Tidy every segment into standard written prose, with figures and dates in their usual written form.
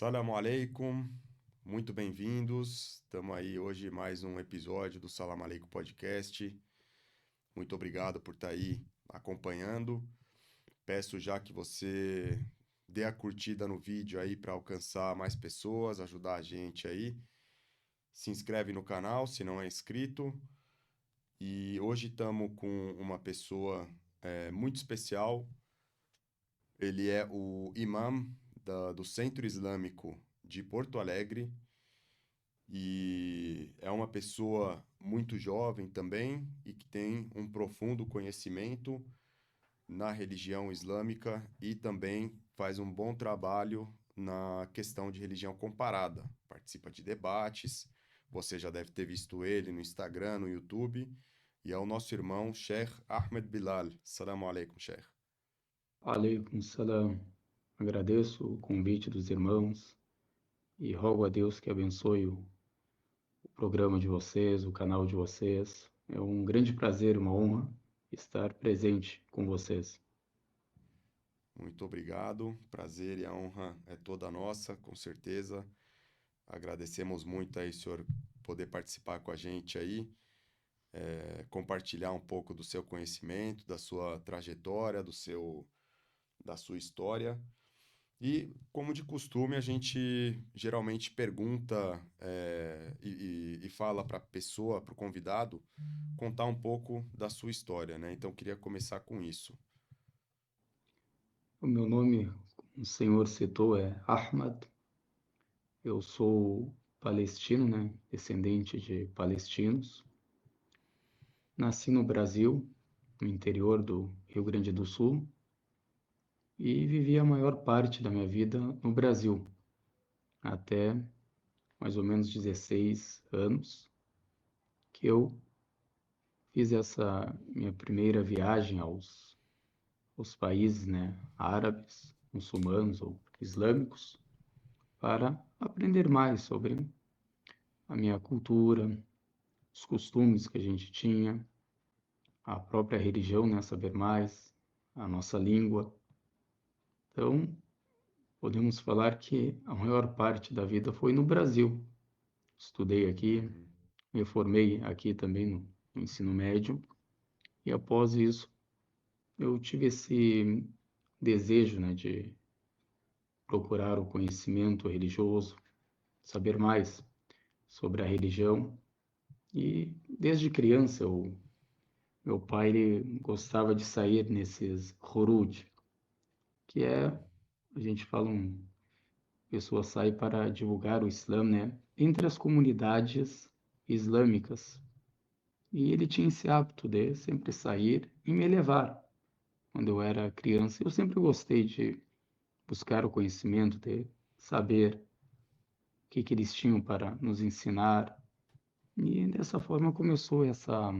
Assalamu alaikum, muito bem-vindos. Estamos aí hoje mais um episódio do Salam Aleikum Podcast. Muito obrigado por estar aí acompanhando. Peço já que você dê a curtida no vídeo aí para alcançar mais pessoas, ajudar a gente aí. Se inscreve no canal se não é inscrito. E hoje estamos com uma pessoa muito especial. Ele é o imam do Centro Islâmico de Porto Alegre. E é uma pessoa muito jovem também e que tem um profundo conhecimento na religião islâmica e também faz um bom trabalho na questão de religião comparada. Participa de debates, você já deve ter visto ele no Instagram, no YouTube. E é o nosso irmão Sheikh Ahmed Bilal. Assalamu alaikum, Sheikh. Aleikum salam. Agradeço o convite dos irmãos e rogo a Deus que abençoe o programa de vocês, o canal de vocês. É um grande prazer, uma honra estar presente com vocês. Muito obrigado. Prazer e a honra é toda nossa, com certeza. Agradecemos muito aí, senhor, poder participar com a gente aí, compartilhar um pouco do seu conhecimento, da sua trajetória, da sua história. E, como de costume, a gente geralmente pergunta, e fala para a pessoa, para o convidado, contar um pouco da sua história, né? Então, eu queria começar com isso. O meu nome, como o senhor citou, é Ahmad. Eu sou palestino, né? Descendente de palestinos. Nasci no Brasil, no interior do Rio Grande do Sul, e vivi a maior parte da minha vida no Brasil, até mais ou menos 16 anos, que eu fiz essa minha primeira viagem aos países, né, árabes, muçulmanos ou islâmicos, para aprender mais sobre a minha cultura, os costumes que a gente tinha, a própria religião, né, saber mais, a nossa língua. Então, podemos falar que a maior parte da vida foi no Brasil. Estudei aqui, Uhum. me formei aqui também no ensino médio, e após isso eu tive esse desejo, né, de procurar o conhecimento religioso, saber mais sobre a religião. E desde criança, meu pai ele gostava de sair nesses Huruj, que é, a gente fala, pessoa sai para divulgar o Islã, né, entre as comunidades islâmicas. E ele tinha esse hábito de sempre sair e me levar. Quando eu era criança, eu sempre gostei de buscar o conhecimento, de saber o que eles tinham para nos ensinar. E dessa forma começou essa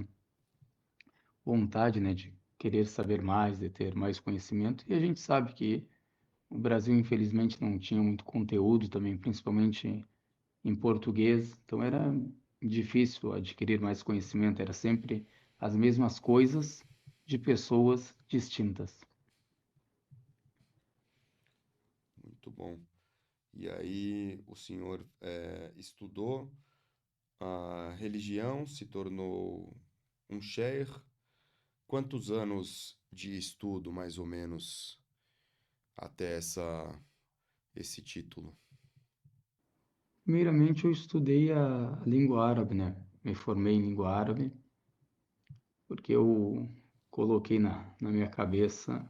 vontade, né, de querer saber mais, de ter mais conhecimento. E a gente sabe que o Brasil, infelizmente, não tinha muito conteúdo também, principalmente em português. Então era difícil adquirir mais conhecimento, era sempre as mesmas coisas de pessoas distintas. Muito bom. E aí, o senhor estudou a religião, se tornou um sheikh. Quantos anos de estudo, mais ou menos, até esse título? Primeiramente, eu estudei a língua árabe, né? Me formei em língua árabe, porque eu coloquei na minha cabeça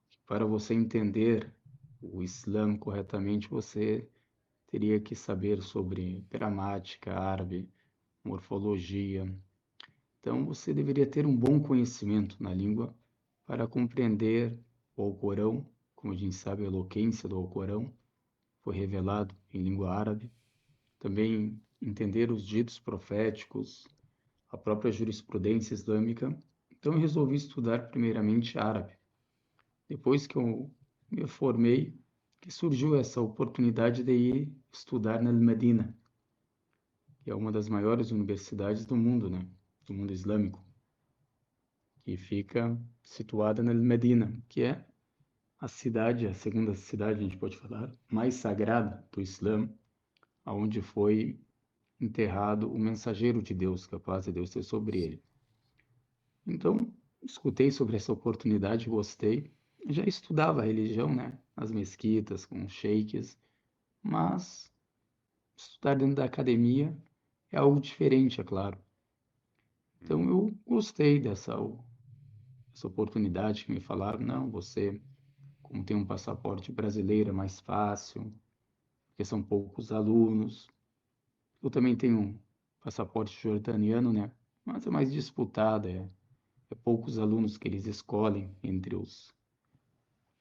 que para você entender o Islã corretamente, você teria que saber sobre gramática árabe, morfologia. Então, você deveria ter um bom conhecimento na língua para compreender o Alcorão. Como a gente sabe, a eloquência do Alcorão foi revelado em língua árabe. Também entender os ditos proféticos, a própria jurisprudência islâmica. Então, eu resolvi estudar primeiramente árabe. Depois que eu me formei, que surgiu essa oportunidade de ir estudar na Medina, que é uma das maiores universidades do mundo, né? Do mundo islâmico, que fica situada na Medina, que é a cidade, a segunda cidade, a gente pode falar, mais sagrada do Islã, aonde foi enterrado o mensageiro de Deus, que a paz de Deus esteja sobre ele. Então, escutei sobre essa oportunidade, gostei. Já estudava a religião, né? As mesquitas, com os sheiks, mas estudar dentro da academia é algo diferente, é claro. Então, eu gostei dessa oportunidade que me falaram. Não, você, como tem um passaporte brasileiro, é mais fácil, porque são poucos alunos. Eu também tenho um passaporte jordaniano, né? Mas é mais disputado, é poucos alunos que eles escolhem entre os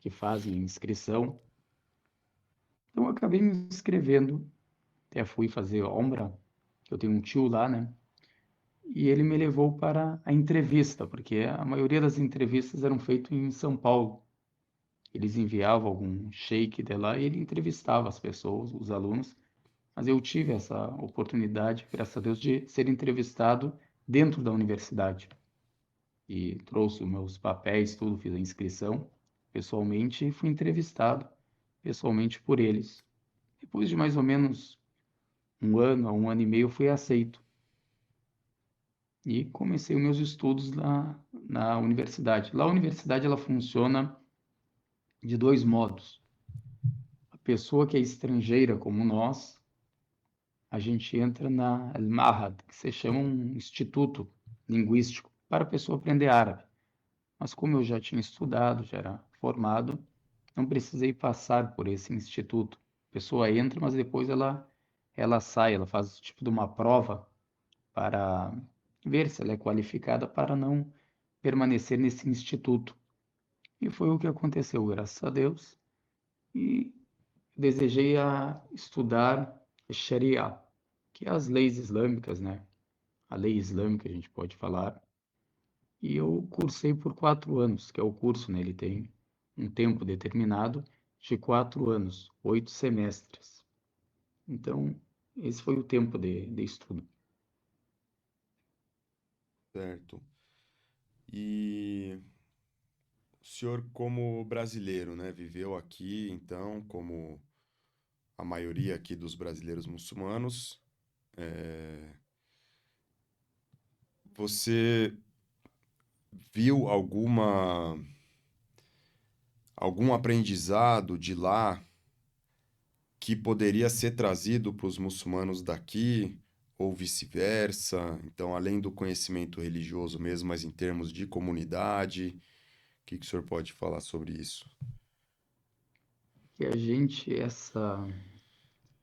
que fazem a inscrição. Então, eu acabei me inscrevendo, até fui fazer Umrah, eu tenho um tio lá, né? E ele me levou para a entrevista, porque a maioria das entrevistas eram feitas em São Paulo. Eles enviavam algum sheik de lá e ele entrevistava as pessoas, os alunos. Mas eu tive essa oportunidade, graças a Deus, de ser entrevistado dentro da universidade. E trouxe os meus papéis, tudo, fiz a inscrição pessoalmente e fui entrevistado pessoalmente por eles. Depois de mais ou menos um ano a um ano e meio, fui aceito. E comecei os meus estudos na universidade. Lá a universidade ela funciona de dois modos. A pessoa que é estrangeira como nós, a gente entra na Al-Mahad, que se chama um instituto linguístico para a pessoa aprender árabe. Mas como eu já tinha estudado, já era formado, não precisei passar por esse instituto. A pessoa entra, mas depois ela sai, ela faz tipo de uma prova para ver se ela é qualificada para não permanecer nesse instituto. E foi o que aconteceu, graças a Deus. E desejei estudar Sharia, que é as leis islâmicas, né? A lei islâmica, a gente pode falar. E eu cursei por 4 anos, que é o curso, né? Ele tem um tempo determinado de 4 anos, 8 semestres. Então, esse foi o tempo de estudo. Certo. E o senhor, como brasileiro, né, viveu aqui, então, como a maioria aqui dos brasileiros muçulmanos, você viu algum aprendizado de lá que poderia ser trazido para os muçulmanos daqui, ou vice-versa? Então, além do conhecimento religioso mesmo, mas em termos de comunidade, o que que o senhor pode falar sobre isso? E essa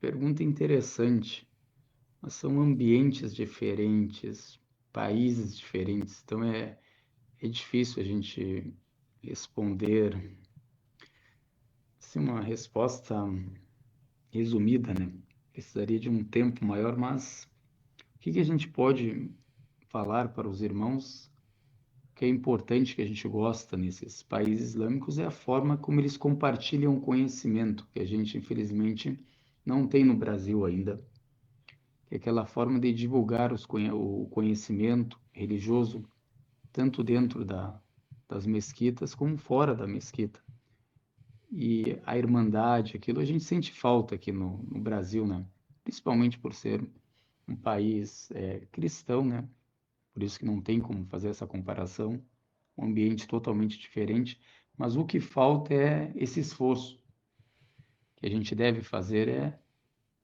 pergunta interessante, mas são ambientes diferentes, países diferentes, então é difícil a gente responder assim, uma resposta resumida, né? Precisaria de um tempo maior, mas o que a gente pode falar para os irmãos que é importante, que a gente gosta nesses países islâmicos, é a forma como eles compartilham conhecimento, que a gente, infelizmente, não tem no Brasil ainda, que é aquela forma de divulgar o conhecimento religioso, tanto dentro das mesquitas como fora da mesquita. E a irmandade, aquilo a gente sente falta aqui no Brasil, né? Principalmente por ser um país cristão, né? Por isso que não tem como fazer essa comparação, um ambiente totalmente diferente, mas o que falta é esse esforço que a gente deve fazer é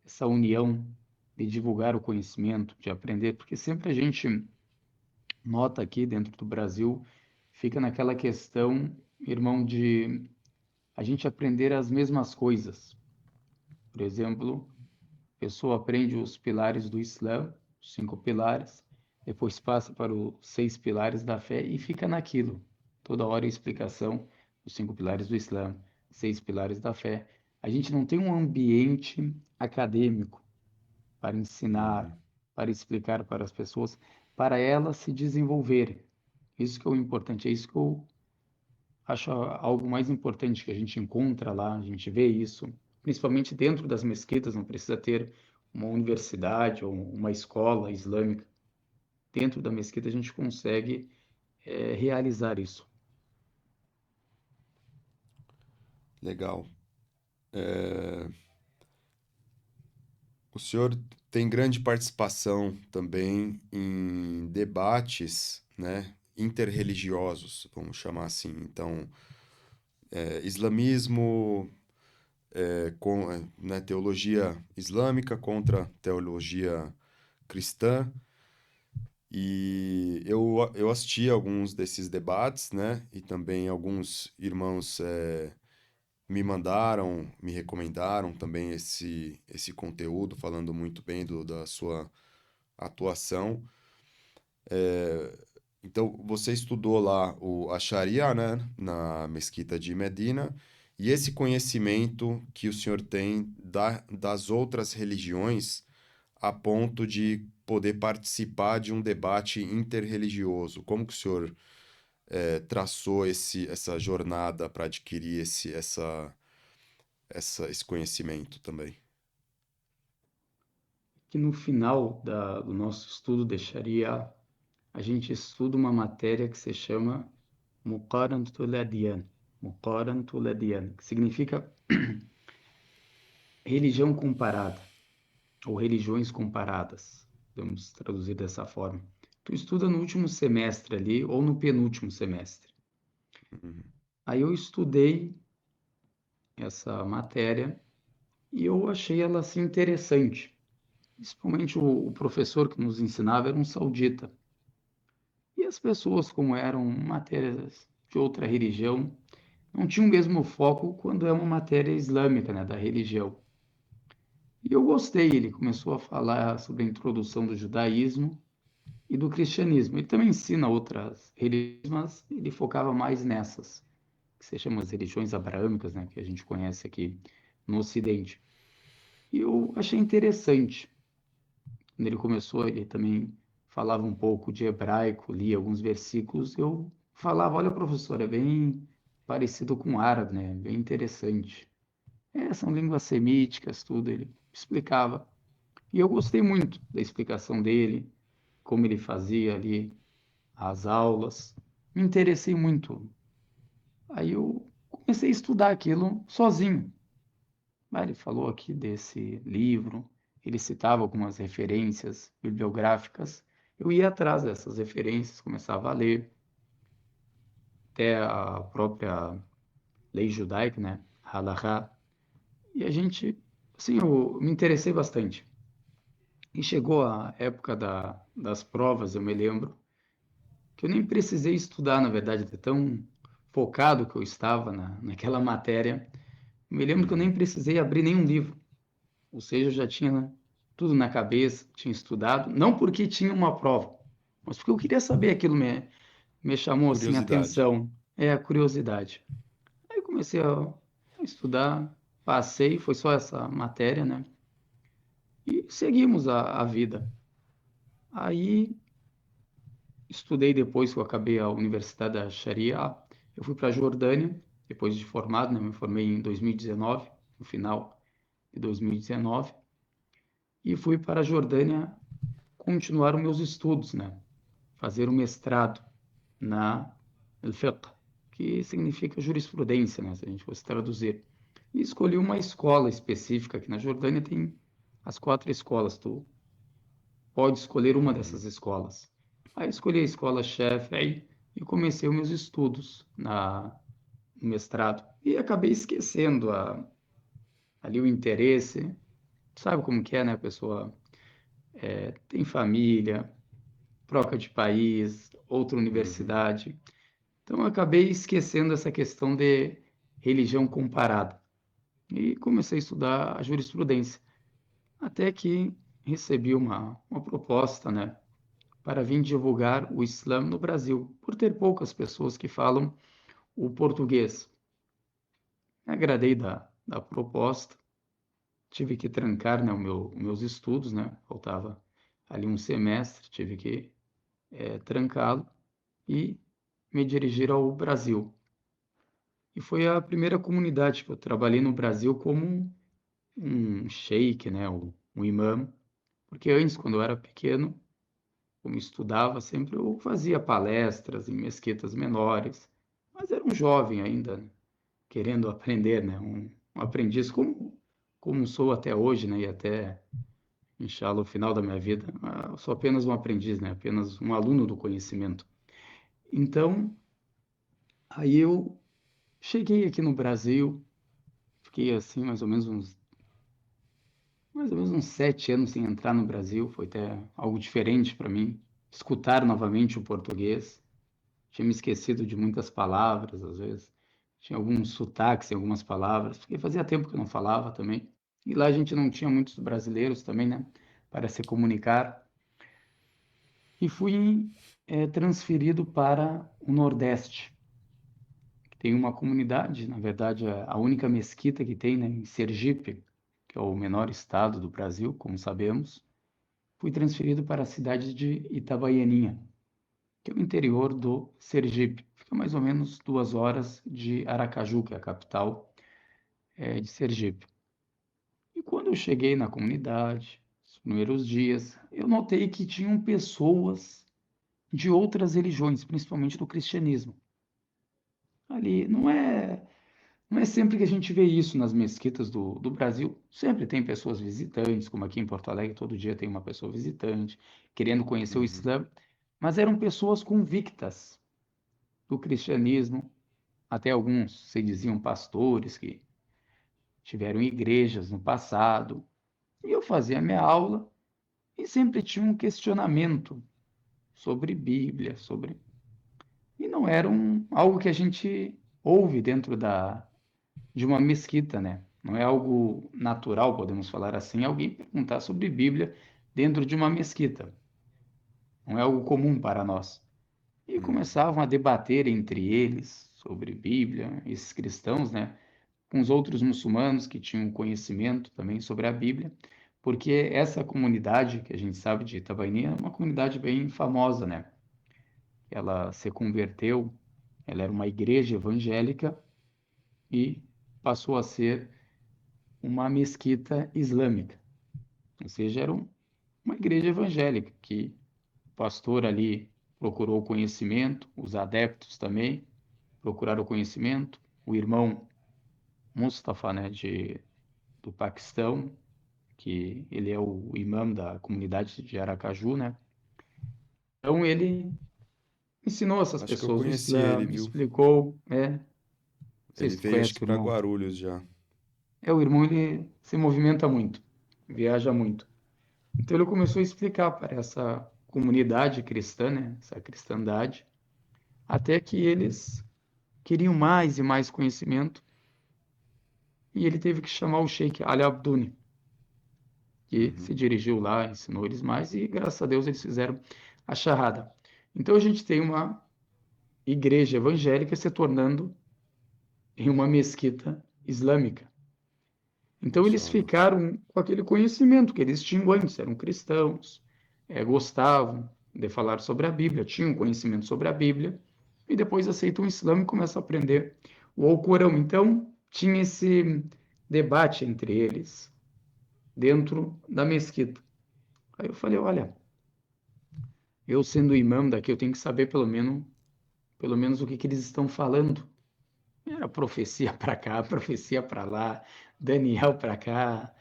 essa união de divulgar o conhecimento, de aprender, porque sempre a gente nota aqui dentro do Brasil, fica naquela questão, irmão, de a gente aprender as mesmas coisas. Por exemplo, a pessoa aprende os pilares do Islã, os 5 pilares, depois passa para os 6 pilares da fé e fica naquilo. Toda hora a explicação dos 5 pilares do Islã, 6 pilares da fé. A gente não tem um ambiente acadêmico para ensinar, Uhum. para explicar para as pessoas, para elas se desenvolverem. Isso que é o importante, é isso que eu acho algo mais importante que a gente encontra lá, a gente vê isso, principalmente dentro das mesquitas, não precisa ter uma universidade ou uma escola islâmica. Dentro da mesquita a gente consegue realizar isso. Legal. É, o senhor tem grande participação também em debates, né, interreligiosos, vamos chamar assim. Então, islamismo, né, teologia islâmica contra teologia cristã. E eu assisti alguns desses debates, né? E também alguns irmãos me mandaram, me recomendaram também esse conteúdo, falando muito bem da sua atuação. Então, você estudou lá a Sharia, né, na Mesquita de Medina, e esse conhecimento que o senhor tem das outras religiões a ponto de poder participar de um debate interreligioso. Como que o senhor traçou essa jornada para adquirir esse conhecimento também? Que no final do nosso estudo de Sharia, a gente estuda uma matéria que se chama Muqarantul Adyan. Muqarantul Adyan, que significa religião comparada, ou religiões comparadas, podemos traduzir dessa forma. Tu estuda no último semestre ali, ou no penúltimo semestre. Uhum. Aí eu estudei essa matéria e eu achei ela assim interessante. Principalmente o professor que nos ensinava era um saudita. E as pessoas, como eram matérias de outra religião, não tinham o mesmo foco quando é uma matéria islâmica, né, da religião. E eu gostei, ele começou a falar sobre a introdução do judaísmo e do cristianismo. Ele também ensina outras religiões, mas ele focava mais nessas, que se chamam as religiões abraâmicas, né, que a gente conhece aqui no Ocidente. E eu achei interessante. Quando ele começou, ele também falava um pouco de hebraico, lia alguns versículos. Eu falava, olha, professor, é bem parecido com o árabe, né? Bem interessante. São línguas semíticas, tudo, ele explicava. E eu gostei muito da explicação dele, como ele fazia ali as aulas. Me interessei muito. Aí eu comecei a estudar aquilo sozinho. Ele falou aqui desse livro, ele citava algumas referências bibliográficas. Eu ia atrás dessas referências, começava a ler, até a própria lei judaica, né? Halakha. E a gente, assim, eu me interessei bastante. E chegou a época das provas, eu me lembro, que eu nem precisei estudar, na verdade, de tão focado que eu estava naquela matéria. Eu me lembro que eu nem Uhum. precisei abrir nenhum livro. Ou seja, eu já tinha tudo na cabeça, tinha estudado, não porque tinha uma prova, mas porque eu queria saber, aquilo me chamou assim a Curiosidade. atenção, a curiosidade. Aí eu comecei a estudar, passei, foi só essa matéria, né? E seguimos a vida. Aí estudei depois que eu acabei a Universidade da Sharia, eu fui para a Jordânia, depois de formado, né? Eu me formei em 2019, no final de 2019, e fui para a Jordânia continuar os meus estudos, né? Fazer um mestrado na al-fiqh, que significa jurisprudência, né? Se a gente fosse traduzir. E escolhi uma escola específica, aqui na Jordânia tem as 4 escolas, tu pode escolher uma Uhum. dessas escolas. Aí escolhi a escola Shafi'i e comecei os meus estudos no mestrado. E acabei esquecendo ali o interesse. Sabe como que é, né? A pessoa tem família, troca de país, outra Uhum. universidade. Então, eu acabei esquecendo essa questão de religião comparada e comecei a estudar a jurisprudência, até que recebi uma proposta, né, para vir divulgar o Islã no Brasil, por ter poucas pessoas que falam o português. Me agradei da proposta, tive que trancar, né, os meus estudos, né, faltava ali um semestre, tive que trancá-lo e me dirigir ao Brasil. E foi a primeira comunidade que eu trabalhei no Brasil como um sheik, né, um imã, porque antes, quando eu era pequeno, como estudava, sempre eu fazia palestras em mesquitas menores, mas era um jovem ainda, né? querendo aprender, né? Um aprendiz como sou até hoje, né? E até, inshallah, o final da minha vida. Eu sou apenas um aprendiz, né? Apenas um aluno do conhecimento. Então, aí eu cheguei aqui no Brasil, fiquei assim mais ou menos uns 7 anos sem entrar no Brasil. Foi até algo diferente para mim, escutar novamente o português. Tinha me esquecido de muitas palavras, às vezes. Tinha alguns sotaques em algumas palavras, porque fazia tempo que eu não falava também. E lá a gente não tinha muitos brasileiros também, né, para se comunicar. E fui transferido para o Nordeste, que tem uma comunidade, na verdade, a única mesquita que tem, né, em Sergipe, que é o menor estado do Brasil, como sabemos. Fui transferido para a cidade de Itabaianinha, que é o interior do Sergipe. Fica mais ou menos 2 horas de Aracaju, que é a capital de Sergipe. E quando eu cheguei na comunidade, os primeiros dias, eu notei que tinham pessoas de outras religiões, principalmente do cristianismo. Ali não é sempre que a gente vê isso nas mesquitas do Brasil. Sempre tem pessoas visitantes, como aqui em Porto Alegre, todo dia tem uma pessoa visitante, querendo conhecer o Uhum. Islã, mas eram pessoas convictas do cristianismo, até alguns se diziam pastores que tiveram igrejas no passado. E eu fazia minha aula e sempre tinha um questionamento sobre Bíblia, e não era algo que a gente ouve dentro de uma mesquita, né? Não é algo natural, podemos falar assim, alguém perguntar sobre Bíblia dentro de uma mesquita. Não é algo comum para nós. E Uhum. começavam a debater entre eles sobre Bíblia, esses cristãos, né? Com os outros muçulmanos que tinham conhecimento também sobre a Bíblia, porque essa comunidade que a gente sabe de Itabaianinha é uma comunidade bem famosa, né? Ela se converteu, ela era uma igreja evangélica e passou a ser uma mesquita islâmica, ou seja, era uma igreja evangélica que o pastor ali procurou o conhecimento, os adeptos também procuraram o conhecimento, o irmão Mustafa, né, do Paquistão, que ele é o imã da comunidade de Aracaju, né? Então ele ensinou essas Acho que eu pessoas o conheci Islã, ele, viu? explicou, não sei Ele se tu veio, acho conhece que o para irmão. Guarulhos já. O irmão, ele se movimenta muito, viaja muito. Então ele começou a explicar para essa comunidade cristã, né, essa cristandade, até que eles queriam mais e mais conhecimento, e ele teve que chamar o Sheikh Ali Abduni, que Uhum. se dirigiu lá, ensinou eles mais, e graças a Deus eles fizeram a charrada. Então a gente tem uma igreja evangélica se tornando em uma mesquita islâmica. Então eles Inshallah. ficaram com aquele conhecimento que eles tinham antes, eram cristãos, gostavam de falar sobre a Bíblia, tinham conhecimento sobre a Bíblia, e depois aceitam o Islã e começam a aprender o Alcorão. Então tinha esse debate entre eles dentro da mesquita. Aí eu falei, olha, eu sendo imã daqui, eu tenho que saber pelo menos o que eles estão falando. Era profecia para cá, profecia para lá, Daniel para cá,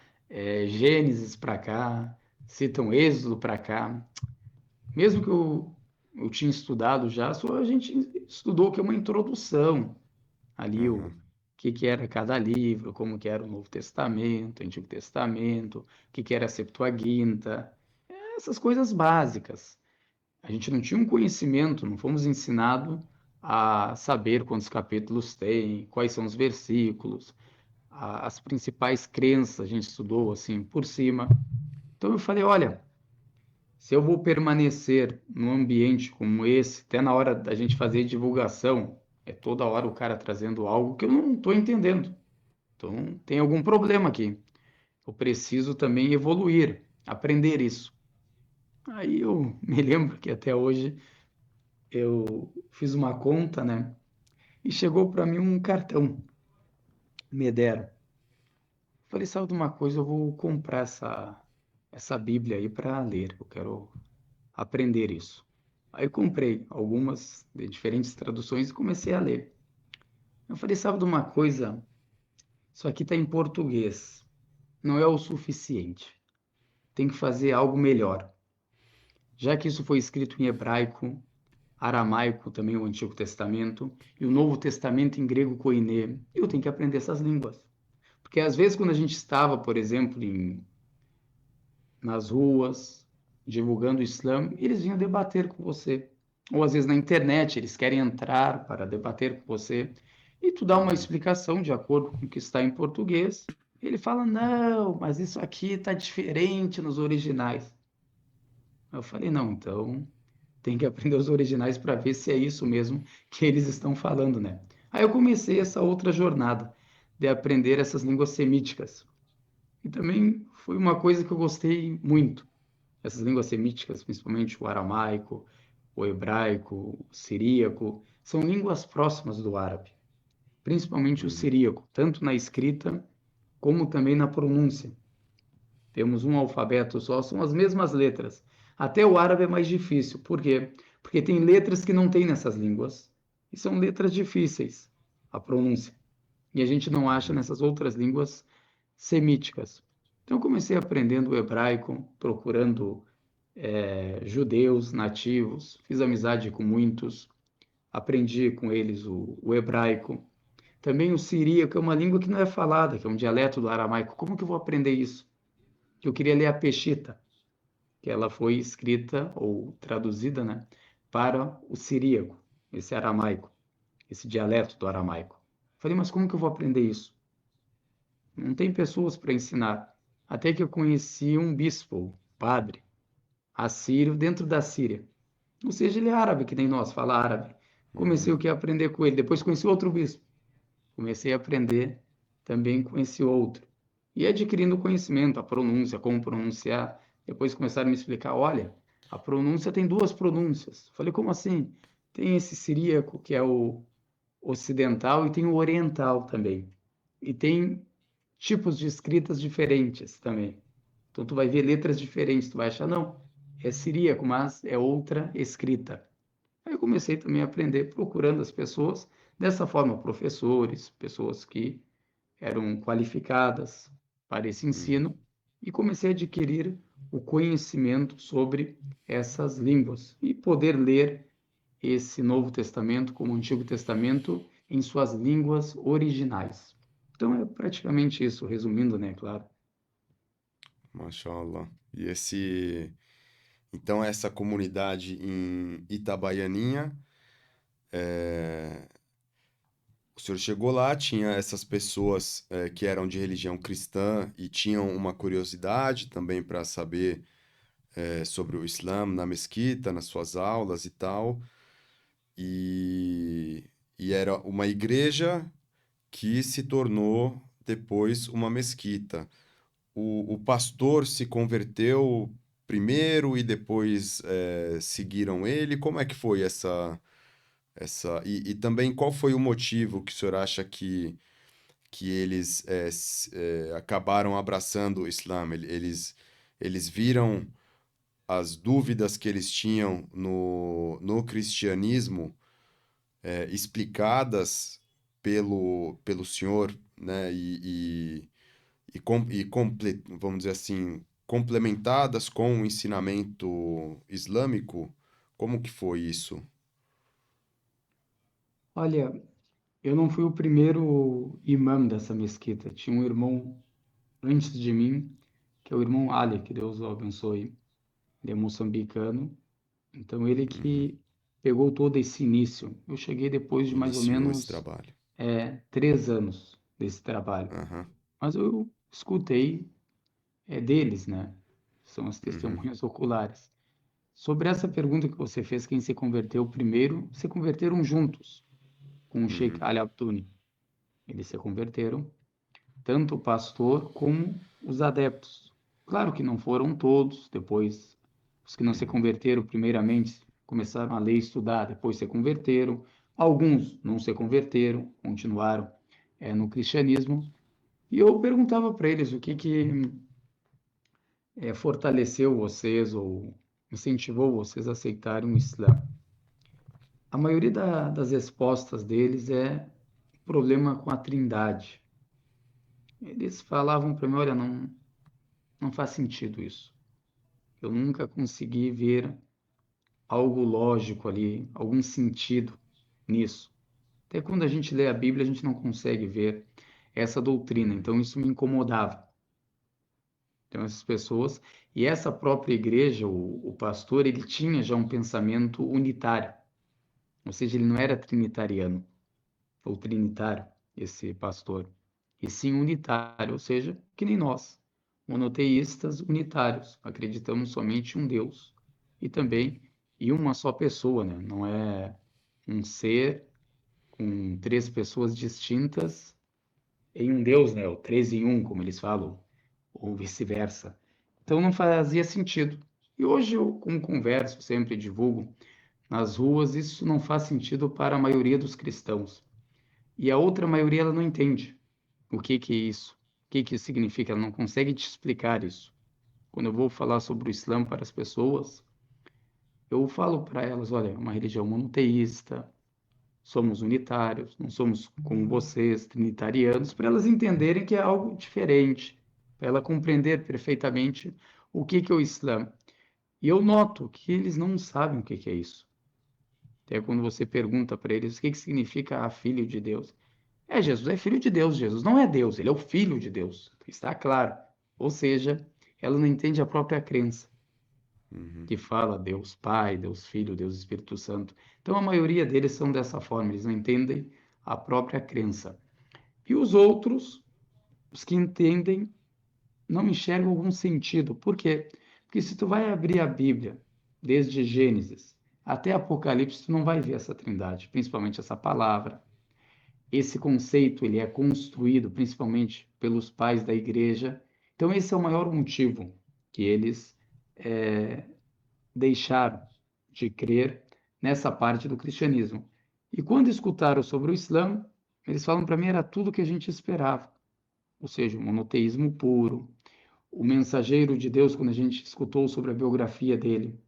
Gênesis para cá, citam Êxodo para cá. Mesmo que eu tinha estudado já, só a gente estudou que é uma introdução ali, o Aham. que era cada livro, como que era o Novo Testamento, o Antigo Testamento, o que era a Septuaginta, essas coisas básicas. A gente não tinha um conhecimento, não fomos ensinados a saber quantos capítulos tem, quais são os versículos, as principais crenças, a gente estudou assim por cima. Então eu falei, olha, se eu vou permanecer num ambiente como esse, até na hora da gente fazer divulgação, é toda hora o cara trazendo algo que eu não estou entendendo. Então tem algum problema aqui. Eu preciso também evoluir, aprender isso. Aí eu me lembro que até hoje eu fiz uma conta, né? E chegou para mim um cartão, me deram. Falei, sabe de uma coisa, eu vou comprar essa Bíblia aí para ler, eu quero aprender isso. Aí comprei algumas de diferentes traduções e comecei a ler. Eu falei, sabe de uma coisa? Isso aqui está em português, não é o suficiente. Tem que fazer algo melhor. Já que isso foi escrito em hebraico, aramaico, também o Antigo Testamento, e o Novo Testamento em grego koiné, eu tenho que aprender essas línguas. Porque às vezes quando a gente estava, por exemplo, nas ruas, divulgando o Islã, eles vinham debater com você. Ou às vezes na internet, eles querem entrar para debater com você. E tu dá uma Uhum. explicação de acordo com o que está em português. Ele fala, não, mas isso aqui está diferente nos originais. Eu falei, não, então tem que aprender os originais para ver se é isso mesmo que eles estão falando, né? Aí eu comecei essa outra jornada de aprender essas línguas semíticas. E também foi uma coisa que eu gostei muito. Essas línguas semíticas, principalmente o aramaico, o hebraico, o siríaco, são línguas próximas do árabe, principalmente o Uhum. siríaco, tanto na escrita como também na pronúncia. Temos um alfabeto só, são as mesmas letras. Até o árabe é mais difícil. Por quê? Porque tem letras que não tem nessas línguas. E são letras difíceis, a pronúncia. E a gente não acha Uhum. nessas outras línguas semíticas. Então, eu comecei aprendendo o hebraico, procurando judeus nativos, fiz amizade com muitos, aprendi com eles o hebraico. Também o siríaco é uma língua que não é falada, que é um dialeto do aramaico. Como que eu vou aprender isso? Eu queria ler a Peshita, que ela foi escrita ou traduzida, né, para o siríaco, esse aramaico, esse dialeto do aramaico. Falei, mas como que eu vou aprender isso? Não tem pessoas para ensinar. Até que eu conheci um bispo, padre, assírio, dentro da Síria. Ou seja, ele é árabe, que nem nós, fala árabe. Comecei Uhum. o que a aprender com ele. Depois conheci outro bispo. Comecei a aprender também com esse outro. E adquirindo conhecimento, a pronúncia, como pronunciar. Depois começaram a me explicar, olha, a pronúncia tem duas pronúncias. Falei, como assim? Tem esse siríaco, que é o ocidental, e tem o oriental também. E tem tipos de escritas diferentes também. Então tu vai ver letras diferentes, tu vai achar, não, é siríaco, mas é outra escrita. Aí eu comecei também a aprender procurando as pessoas, dessa forma, professores, pessoas que eram qualificadas para esse Uhum. ensino, e comecei a adquirir o conhecimento sobre essas línguas e poder ler esse Novo Testamento como o Antigo Testamento em suas línguas originais. Então é praticamente isso, resumindo, né, claro. Mashallah. Então essa comunidade em Itabaianinha, é, o senhor chegou lá, tinha essas pessoas que eram de religião cristã e tinham uma curiosidade também para saber sobre o Islã na mesquita, nas suas aulas e tal. E, e era uma igreja que se tornou depois uma mesquita. O pastor se converteu primeiro e depois seguiram ele. Como é que foi e também qual foi o motivo que o senhor acha que eles acabaram abraçando o Islã? Eles viram as dúvidas que eles tinham no cristianismo explicadas pelo senhor, né? Vamos dizer assim, complementadas com o ensinamento islâmico? Como que foi isso? Olha, eu não fui o primeiro imã dessa mesquita. Tinha um irmão antes de mim, que é o irmão Ali, que Deus o abençoe. Ele é moçambicano. Então, ele Uhum. que pegou todo esse início. Eu cheguei depois de mais ou Iniciou esse menos trabalho. 3 anos desse trabalho. Aham. Mas eu escutei deles, né? São as Uhum. testemunhas oculares. Sobre essa pergunta que você fez, quem se converteu primeiro, se converteram juntos com o Sheikh Uhum. Ali Abduni. Eles se converteram, tanto o pastor como os adeptos. Claro que não foram todos, depois os que não se Uhum. converteram primeiramente começaram a ler e estudar, depois se converteram. Alguns não se converteram, continuaram no cristianismo. E eu perguntava para eles o que fortaleceu vocês ou incentivou vocês a aceitarem o Islã. A maioria das respostas deles é problema com a Trindade. Eles falavam para mim, olha, não faz sentido isso. Eu nunca consegui ver algo lógico ali, algum sentido nisso. Até quando a gente lê a Bíblia, a gente não consegue ver essa doutrina. Uhum. Então, isso me incomodava. Então, essas pessoas. E essa própria igreja, o pastor, ele tinha já um pensamento unitário. Ou seja, ele não era trinitariano, ou trinitário, esse pastor. E sim unitário, ou seja, que nem nós, monoteístas unitários. Acreditamos somente em um Deus. E também em uma só pessoa, né? Não é um ser com três pessoas distintas em um Deus, né? O três em um, como eles falam, ou vice-versa. Então não fazia sentido. E hoje eu, como converso, sempre divulgo nas ruas, isso não faz sentido para a maioria dos cristãos. E a outra maioria ela não entende o que é isso, que isso significa, ela não consegue te explicar isso. Quando eu vou falar sobre o Islã para as pessoas, eu falo para elas, olha, é uma religião monoteísta, somos unitários, não somos como vocês, trinitarianos, para elas entenderem que é algo diferente, para ela compreender perfeitamente o que é o Islã. E eu noto que eles não sabem o que é isso. Até quando você pergunta para eles o que significa a filho de Deus. Jesus é filho de Deus, Jesus não é Deus, ele é o filho de Deus, está claro. Ou seja, ela não entende a própria crença, Uhum. que fala Deus Pai, Deus Filho, Deus Espírito Santo. Então a maioria deles são dessa forma, eles não entendem a própria crença. E os outros, os que entendem, não enxergam algum sentido. Por quê? Porque se tu vai abrir a Bíblia, desde Gênesis até Apocalipse, tu não vai ver essa trindade, principalmente essa palavra. Esse conceito ele é construído principalmente pelos pais da igreja. Então esse é o maior motivo que eles deixaram de crer nessa parte do cristianismo. E quando escutaram sobre o Islã, eles falam para mim era tudo o que a gente esperava, ou seja, o monoteísmo puro, o mensageiro de Deus, quando a gente escutou sobre a biografia dele,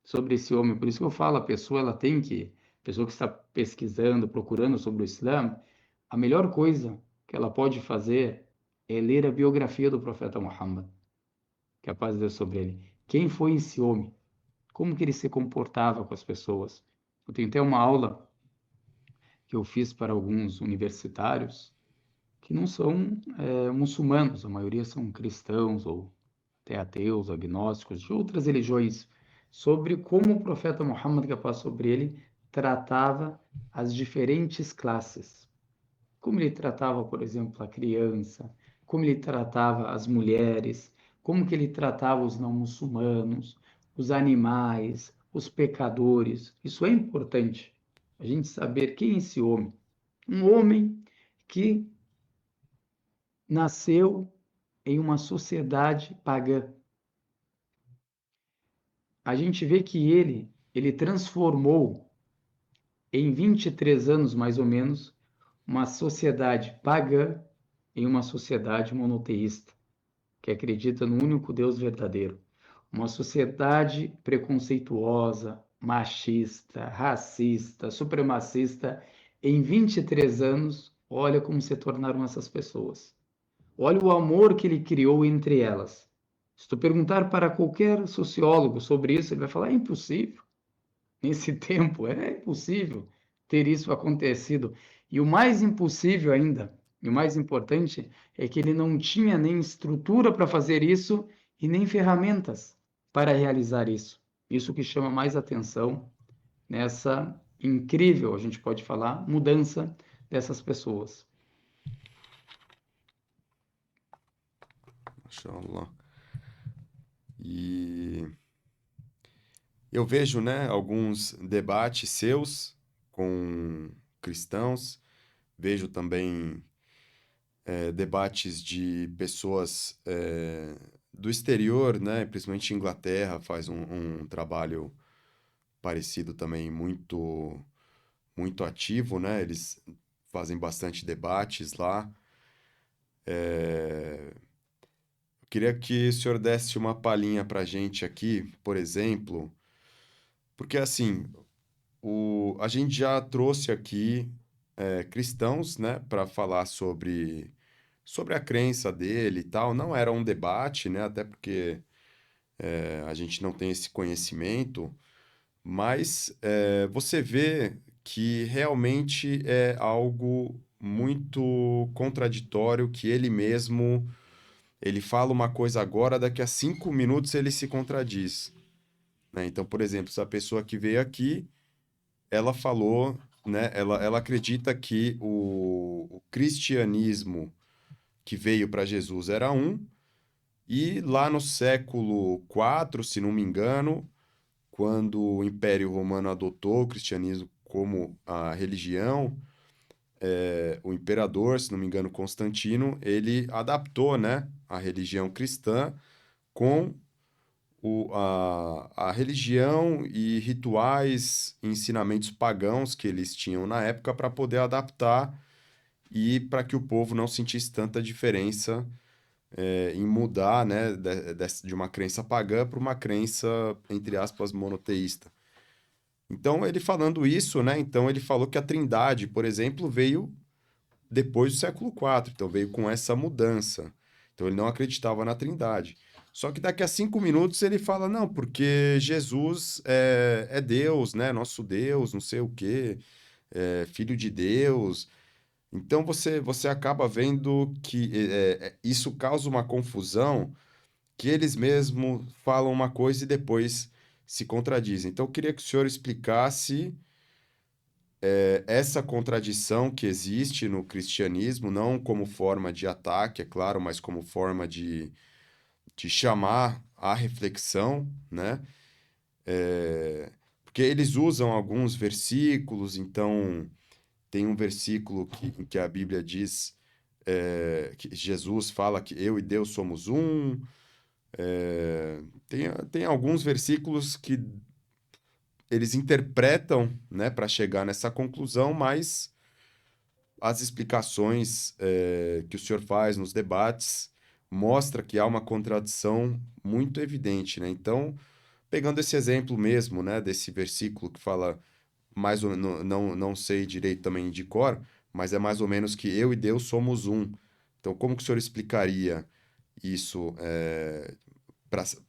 sobre esse homem, por isso que eu falo, a pessoa ela tem que, a pessoa que está pesquisando, procurando sobre o Islã, a melhor coisa que ela pode fazer é ler a biografia do profeta Muhammad, que a paz de Deus sobre ele. Quem foi esse homem? Como que ele se comportava com as pessoas? Eu tenho até uma aula que eu fiz para alguns universitários que não são muçulmanos, a maioria são cristãos ou até ateus, agnósticos, de outras religiões, sobre como o profeta Muhammad, que a paz sobre ele, tratava as diferentes classes. Como ele tratava, por exemplo, a criança, como ele tratava as mulheres, como que ele tratava os não muçulmanos, os animais, os pecadores. Isso é importante, a gente saber quem é esse homem. Um homem que nasceu em uma sociedade pagã. A gente vê que ele transformou em 23 anos mais ou menos uma sociedade pagã em uma sociedade monoteísta, que acredita no único Deus verdadeiro. Uma sociedade preconceituosa, machista, racista, supremacista. Em 23 anos, olha como se tornaram essas pessoas. Olha o amor que ele criou entre elas. Se tu perguntar para qualquer sociólogo sobre isso, ele vai falar: é impossível. Nesse tempo, é impossível ter isso acontecido. E o mais impossível ainda, e o mais importante, é que ele não tinha nem estrutura para fazer isso e nem ferramentas para realizar isso. Isso que chama mais atenção nessa incrível, a gente pode falar, mudança dessas pessoas. Mashallah. E eu vejo, né, alguns debates seus com cristãos, vejo também debates de pessoas do exterior, né, principalmente Inglaterra, faz um trabalho parecido também muito ativo, né? Eles fazem bastante debates lá. Eu queria que o senhor desse uma palhinha para a gente aqui, por exemplo, porque assim, a gente já trouxe aqui cristãos, né, para falar sobre a crença dele e tal. Não era um debate, né, até porque a gente não tem esse conhecimento, mas você vê que realmente é algo muito contraditório, que ele mesmo, ele fala uma coisa agora, daqui a 5 minutos ele se contradiz, né? Então, por exemplo, essa pessoa que veio aqui, ela falou, né, ela acredita que o cristianismo que veio para Jesus era um, e lá no século IV, se não me engano, quando o Império Romano adotou o cristianismo como a religião, o imperador, se não me engano, Constantino, ele adaptou, né, a religião cristã com a religião e rituais e ensinamentos pagãos que eles tinham na época para poder adaptar e para que o povo não sentisse tanta diferença em mudar, né, de uma crença pagã para uma crença, entre aspas, monoteísta. Então, ele falando isso, né, então ele falou que a Trindade, por exemplo, veio depois do século IV, então veio com essa mudança. Então ele não acreditava na Trindade. Só que daqui a 5 minutos ele fala, não, porque Jesus é Deus, né? Nosso Deus, não sei o quê, Filho de Deus. Então você acaba vendo que isso causa uma confusão, que eles mesmos falam uma coisa e depois se contradizem. Então eu queria que o senhor explicasse essa contradição que existe no cristianismo, não como forma de ataque, é claro, mas como forma de chamar à reflexão, né? Porque eles usam alguns versículos, então tem um versículo em que a Bíblia diz que Jesus fala que eu e Deus somos um. Tem alguns versículos que eles interpretam, né, para chegar nessa conclusão, mas as explicações que o senhor faz nos debates mostra que há uma contradição muito evidente, né? Então, pegando esse exemplo mesmo, né, desse versículo que fala mais ou não sei direito também de cor, mas é mais ou menos que eu e Deus somos um. Então, como que o senhor explicaria isso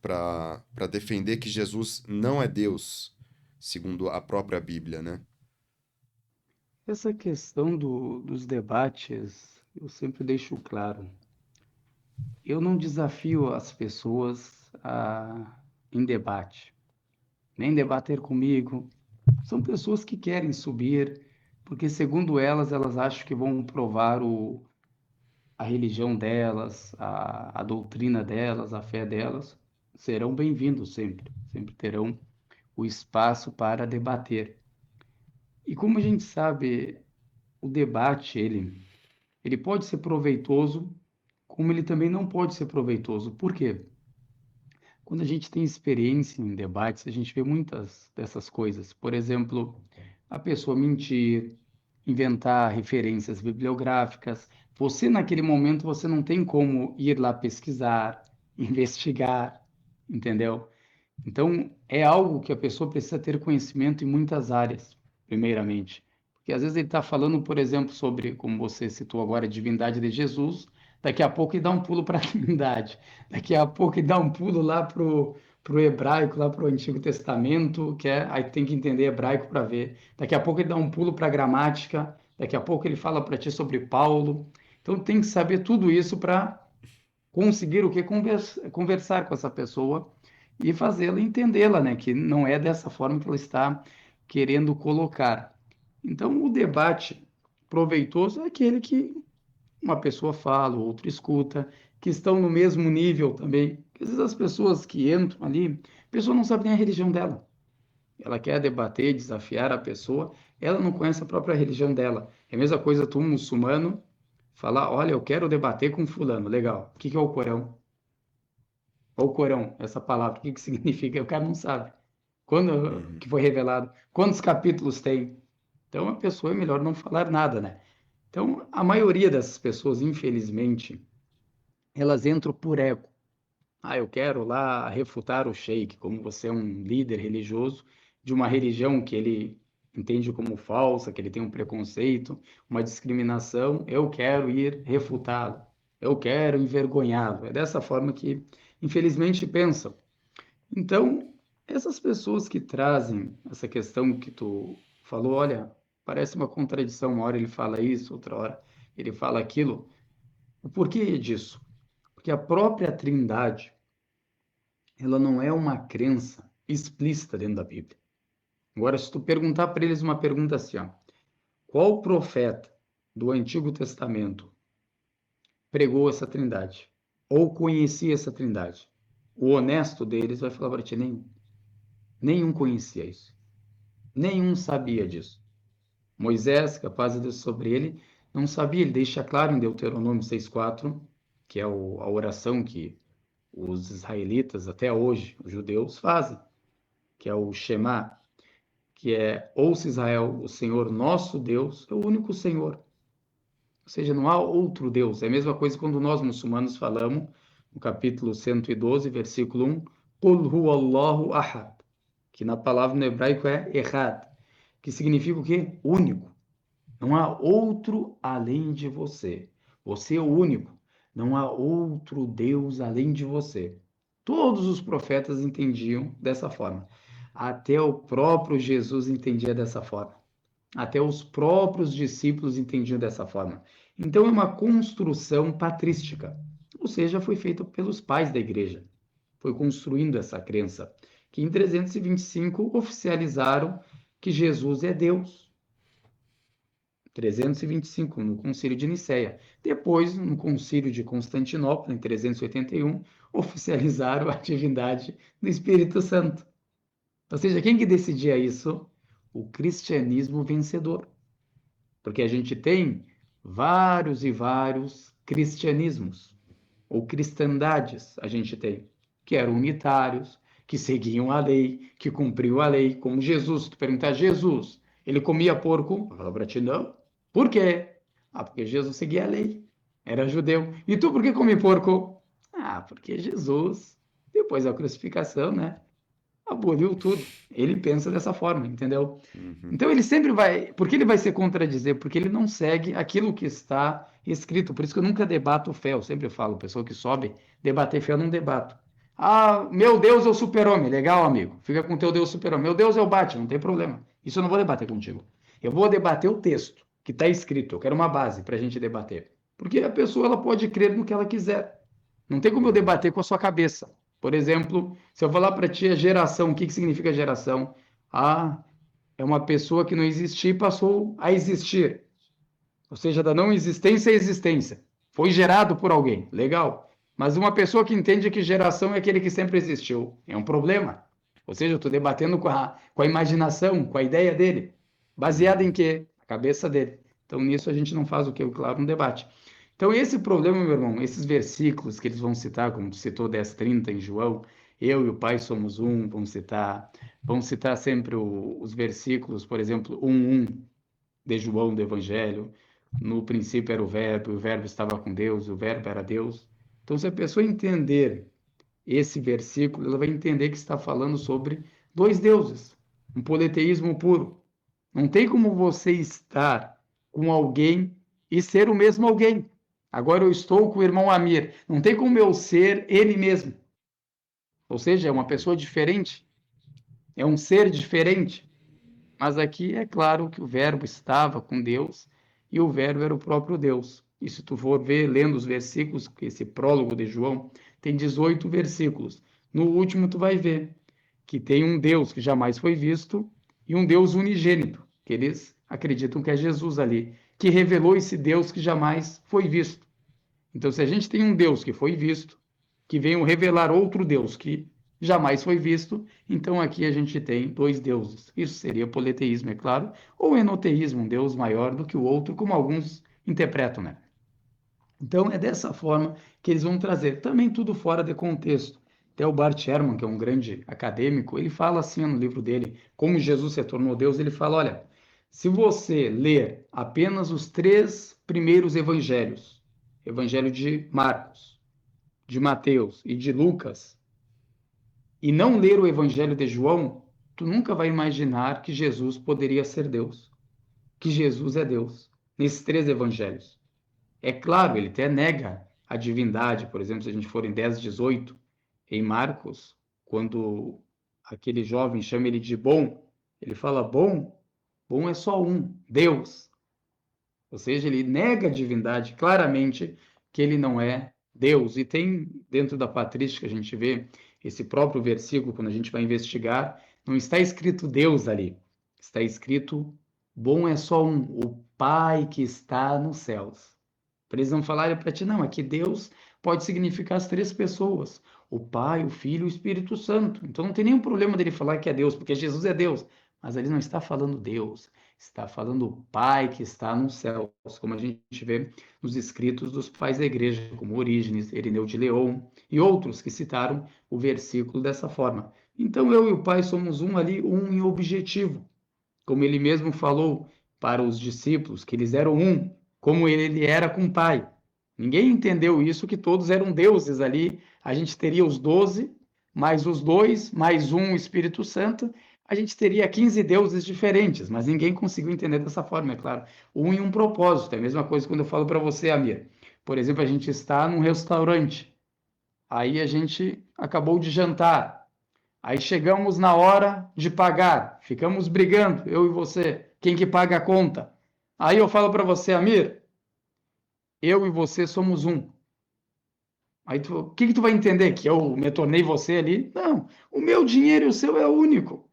para defender que Jesus não é Deus, segundo a própria Bíblia, né? Essa questão dos debates, eu sempre deixo claro. Eu não desafio as pessoas em debate, nem debater comigo. São pessoas que querem subir, porque, segundo elas, elas acham que vão provar a religião delas, a doutrina delas, a fé delas. Serão bem-vindos sempre, sempre terão o espaço para debater. E como a gente sabe, o debate, ele pode ser proveitoso, como ele também não pode ser proveitoso. Por quê? Quando a gente tem experiência em debates, a gente vê muitas dessas coisas. Por exemplo, a pessoa mentir, inventar referências bibliográficas. Você, naquele momento, você não tem como ir lá pesquisar, investigar, entendeu? Então, é algo que a pessoa precisa ter conhecimento em muitas áreas, primeiramente. Porque às vezes ele está falando, por exemplo, sobre, como você citou agora, a divindade de Jesus, daqui a pouco ele dá um pulo para a Trindade, daqui a pouco ele dá um pulo lá para o hebraico, lá para o Antigo Testamento, aí tem que entender hebraico para ver. Daqui a pouco ele dá um pulo para a gramática, daqui a pouco ele fala para ti sobre Paulo. Então tem que saber tudo isso para conseguir o que conversar com essa pessoa e fazê-la entendê-la, né? Que não é dessa forma que ela está querendo colocar. Então, o debate proveitoso é aquele que uma pessoa fala, o outro escuta, que estão no mesmo nível também. Às vezes as pessoas que entram ali, a pessoa não sabe nem a religião dela. Ela quer debater, desafiar a pessoa, ela não conhece a própria religião dela. É a mesma coisa tu, muçulmano, falar, olha, eu quero debater com fulano. Legal. O que é o Corão? O Corão, essa palavra, o que significa? O cara não sabe. Quando Uhum. que foi revelado? Quantos capítulos tem? Então, a pessoa é melhor não falar nada, né? Então, a maioria dessas pessoas, infelizmente, elas entram por ego. Ah, eu quero lá refutar o sheik, como você é um líder religioso de uma religião que ele entende como falsa, que ele tem um preconceito, uma discriminação, eu quero ir refutá-lo, eu quero envergonhá-lo. É dessa forma que, infelizmente, pensam. Então, essas pessoas que trazem essa questão que tu falou, olha, parece uma contradição, uma hora ele fala isso, outra hora ele fala aquilo. O porquê disso? Porque a própria Trindade, ela não é uma crença explícita dentro da Bíblia. Agora, se tu perguntar para eles uma pergunta assim, ó, qual profeta do Antigo Testamento pregou essa Trindade? Ou conhecia essa Trindade? O honesto deles vai falar para ti, nenhum. Nenhum conhecia isso. Nenhum sabia disso. Moisés, que a paz de Deus sobre ele, não sabia. Ele deixa claro em Deuteronômio 6,4, que é a oração que os israelitas, até hoje, os judeus, fazem, que é o Shema, que é, ouça Israel, o Senhor nosso Deus é o único Senhor. Ou seja, não há outro Deus. É a mesma coisa quando nós muçulmanos falamos, no capítulo 112, versículo 1, Qul huwa Allahu ahad, que na palavra no hebraico é errad, que significa o quê? Único. Não há outro além de você. Você é o único. Não há outro Deus além de você. Todos os profetas entendiam dessa forma. Até o próprio Jesus entendia dessa forma. Até os próprios discípulos entendiam dessa forma. Então é uma construção patrística, ou seja, foi feita pelos pais da igreja. Foi construindo essa crença, que em 325 oficializaram que Jesus é Deus. 325, no Concílio de Nicéia. Depois, no Concílio de Constantinopla, em 381, oficializaram a divindade do Espírito Santo. Ou seja, quem que decidia isso? O cristianismo vencedor. Porque a gente tem vários e vários cristianismos, ou cristandades, a gente tem, que eram unitários, que seguiam a lei, que cumpriam a lei, como Jesus. Se tu perguntar, Jesus, ele comia porco? Fala para ti, não. Por quê? Ah, porque Jesus seguia a lei, era judeu. E tu por que come porco? Ah, porque Jesus, depois da crucificação, né, aboliu tudo. Ele pensa dessa forma, entendeu? Uhum. Então ele sempre vai. Por que ele vai se contradizer? Porque ele não segue aquilo que está escrito. Por isso que eu nunca debato fé. Eu sempre falo, pessoa que sobe, debater fé eu não debato. Ah, meu Deus é o super-homem. Legal, amigo. Fica com o teu Deus super-homem. Meu Deus é o Batman, não tem problema. Isso eu não vou debater contigo. Eu vou debater o texto que está escrito. Eu quero uma base para a gente debater. Porque a pessoa ela pode crer no que ela quiser. Não tem como eu Uhum. debater com a sua cabeça. Por exemplo, se eu falar para ti a geração, o que significa geração? Ah, é uma pessoa que não existia e passou a existir. Ou seja, da não existência à existência. Foi gerado por alguém. Legal. Mas uma pessoa que entende que geração é aquele que sempre existiu. É um problema. Ou seja, eu estou debatendo com a imaginação, com a ideia dele. Baseada em Uhum. quê? A cabeça dele. Então, nisso a gente não faz o quê? Claro, um debate. Então, esse problema, meu irmão, esses versículos que eles vão citar, como tu citou 10:30 em João, eu e o Pai somos um, vão citar sempre os versículos, por exemplo, 1:1 de João do Evangelho, no princípio era o Verbo estava com Deus, o Verbo era Deus. Então, se a pessoa entender esse versículo, ela vai entender que está falando sobre dois deuses, um politeísmo puro. Não tem como você estar com alguém e ser o mesmo alguém. Agora eu estou com o irmão Amir. Não tem como eu ser ele mesmo. Ou seja, é uma Uhum. pessoa diferente, é um ser diferente. Mas aqui é claro que o Verbo estava com Deus e o Verbo era o próprio Deus. E se tu for ver, lendo os versículos, esse prólogo de João tem 18 versículos. No último, tu vai ver que tem um Deus que jamais foi visto e um Deus unigênito, que eles acreditam que é Jesus ali, que revelou esse Deus que jamais foi visto. Então, se a gente tem um Deus que foi visto, que veio revelar outro Deus que jamais foi visto, então aqui a gente tem dois deuses. Isso seria politeísmo, é claro, ou enoteísmo, um Deus maior do que o outro, como alguns interpretam, né? Então é dessa forma que eles vão trazer, também tudo fora de contexto. Até o Bart Ehrman, que é um grande acadêmico, ele fala assim no livro dele, Como Jesus se tornou Deus, ele fala, olha, se você ler apenas os três primeiros evangelhos, Evangelho de Marcos, de Mateus e de Lucas, e não ler o Evangelho de João, tu nunca vai imaginar que Jesus poderia ser Deus, que Jesus é Deus, nesses três evangelhos. É claro, ele até nega a divindade, por exemplo, se a gente for em 10:18, em Marcos, quando aquele jovem chama ele de bom, ele fala: bom, bom é só um, Deus. Ou seja, ele nega a divindade claramente, que ele não é Deus. E tem dentro da patrística, a gente vê esse próprio versículo, quando a gente vai investigar, não está escrito Deus ali, está escrito bom é só um, o Pai que está nos céus. Para eles não falarem para ti, não, é que Deus pode significar as três pessoas, o Pai, o Filho e o Espírito Santo. Então não tem nenhum problema dele falar que é Deus, porque Jesus é Deus. Mas ele não está falando Deus, está falando o Pai que está nos céus, como a gente vê nos escritos dos pais da igreja, como Orígenes, Irineu de Leão e outros que citaram o versículo dessa forma. Então eu e o Pai somos um ali, um em objetivo, como ele mesmo falou para os discípulos, que eles eram um, como ele era com o Pai. Ninguém entendeu isso, que todos eram deuses ali. A gente teria os 12, mais os dois, mais um Espírito Santo. A gente teria 15 deuses diferentes, mas ninguém conseguiu entender dessa forma, é claro. Um em um propósito. É a mesma coisa quando eu falo para você, Amir. Por exemplo, a gente está num restaurante. Aí a gente acabou de jantar. Aí chegamos na hora de pagar, ficamos brigando, eu e você, quem que paga a conta? Aí eu falo para você, Amir, eu e você somos um. Aí o que que tu vai entender? Que eu me tornei você ali? Não, o meu dinheiro e o seu é único.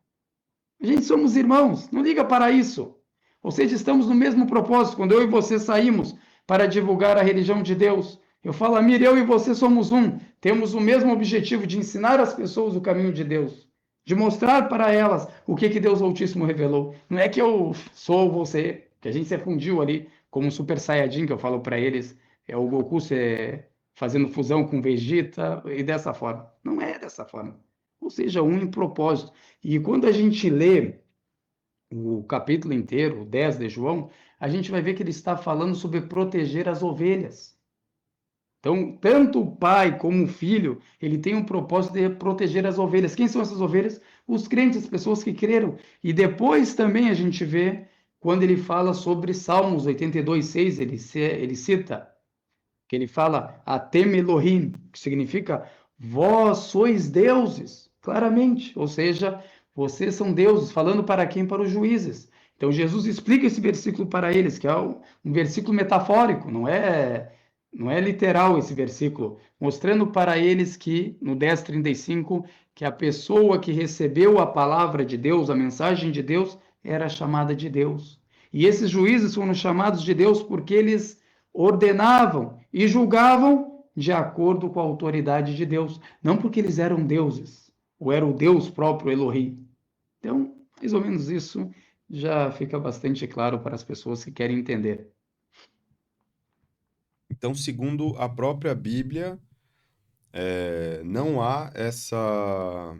A gente somos irmãos, não liga para isso. Ou seja, estamos no mesmo propósito. Quando eu e você saímos para divulgar a religião de Deus, eu falo, Amir, eu e você somos um. Temos o mesmo objetivo de ensinar às pessoas o caminho de Deus, de mostrar para elas o que Deus Altíssimo revelou. Não é que eu sou você, que a gente se fundiu ali como um Super Saiyajin, que eu falo para eles, é o Goku fazendo fusão com Vegeta e dessa forma. Não é dessa forma. Ou seja, um em propósito. E quando a gente lê o capítulo inteiro, o 10 de João, a gente vai ver que ele está falando sobre proteger as ovelhas. Então, tanto o pai como o filho, ele tem um propósito de proteger as ovelhas. Quem são essas ovelhas? Os crentes, as pessoas que creram. E depois também a gente vê, quando ele fala sobre Salmos 82:6, ele cita, que ele fala, Atem Elohim, que significa, vós sois deuses, claramente. Ou seja, vocês são deuses, falando para quem? Para os juízes. Então, Jesus explica esse versículo para eles, que é um versículo metafórico, não é literal esse versículo, mostrando para eles que, no 10:35, que a pessoa que recebeu a palavra de Deus, a mensagem de Deus, era chamada de Deus. E esses juízes foram chamados de Deus porque eles ordenavam e julgavam de acordo com a autoridade de Deus, não porque eles eram deuses, ou era o Deus próprio Elohim. Então, mais ou menos isso já fica bastante claro para as pessoas que querem entender. Então, segundo a própria Bíblia, não há essa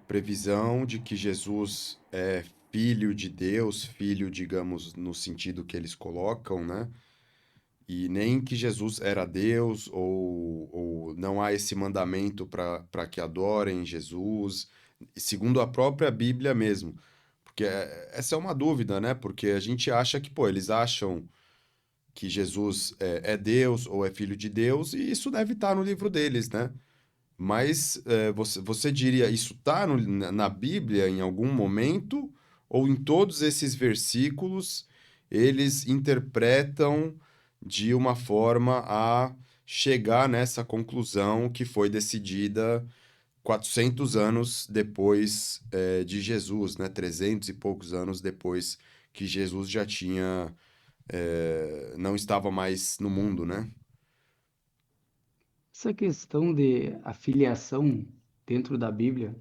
previsão de que Jesus é filho de Deus, filho, digamos, no sentido que eles colocam, né? E nem que Jesus era Deus, ou não há esse mandamento para que adorem Jesus, segundo a própria Bíblia mesmo. Porque essa é uma dúvida, né? Porque a gente acha que, pô, eles acham que Jesus é Deus ou é filho de Deus, e isso deve estar no livro deles, né? Mas você diria, isso está na Bíblia em algum momento, ou em todos esses versículos eles interpretam de uma forma a chegar nessa conclusão que foi decidida 400 anos depois de Jesus, né? 300 e poucos anos depois que Jesus já tinha, não estava mais no mundo, né? Essa questão de afiliação dentro da Bíblia,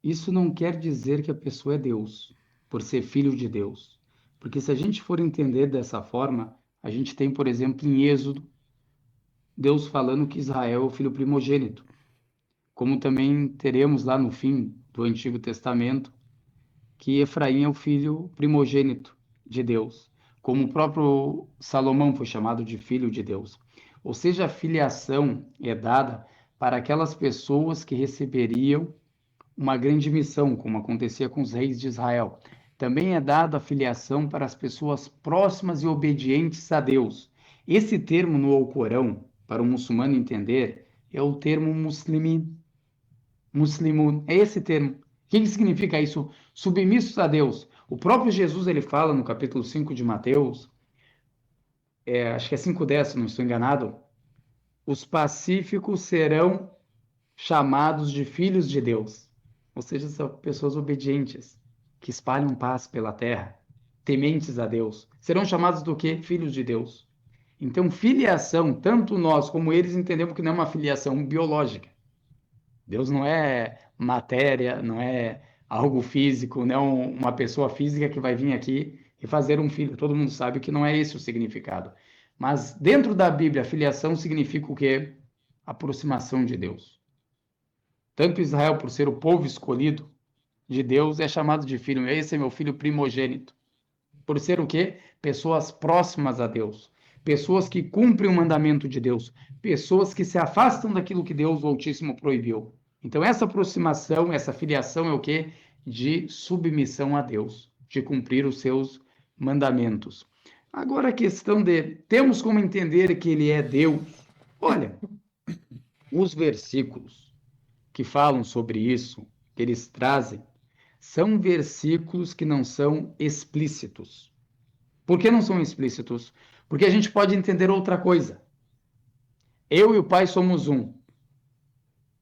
isso não quer dizer que a pessoa é Deus, por ser filho de Deus. Porque se a gente for entender dessa forma, a gente tem, por exemplo, em Êxodo, Deus falando que Israel é o filho primogênito. Como também teremos lá no fim do Antigo Testamento, que Efraim é o filho primogênito de Deus. Como o próprio Salomão foi chamado de filho de Deus. Ou seja, a filiação é dada para aquelas pessoas que receberiam uma grande missão, como acontecia com os reis de Israel. Também é dada a filiação para as pessoas próximas e obedientes a Deus. Esse termo no Alcorão, para o muçulmano entender, é o termo muslimun. É esse termo. O que significa isso? Submissos a Deus. O próprio Jesus ele fala no capítulo 5 de Mateus, acho que é 5:10, se não estou enganado, os pacíficos serão chamados de filhos de Deus. Ou seja, são pessoas obedientes, que espalham paz pela terra, tementes a Deus. Serão chamados do quê? Filhos de Deus. Então, filiação, tanto nós como eles entendemos que não é uma filiação biológica. Deus não é matéria, não é algo físico, não é uma pessoa física que vai vir aqui e fazer um filho. Todo mundo sabe que não é esse o significado. Mas dentro da Bíblia, a filiação significa o quê? Aproximação de Deus. Tanto Israel, por ser o povo escolhido de Deus, é chamado de filho. Esse é meu filho primogênito. Por ser o quê? Pessoas próximas a Deus. Pessoas que cumprem o mandamento de Deus. Pessoas que se afastam daquilo que Deus, o Altíssimo, proibiu. Então, essa aproximação, essa filiação é o quê? De submissão a Deus, de cumprir os seus mandamentos. Agora, a questão de temos como entender que Ele é Deus. Olha, os versículos que falam sobre isso, que eles trazem, são versículos que não são explícitos. Por que não são explícitos? Porque a gente pode entender outra coisa. Eu e o Pai somos um.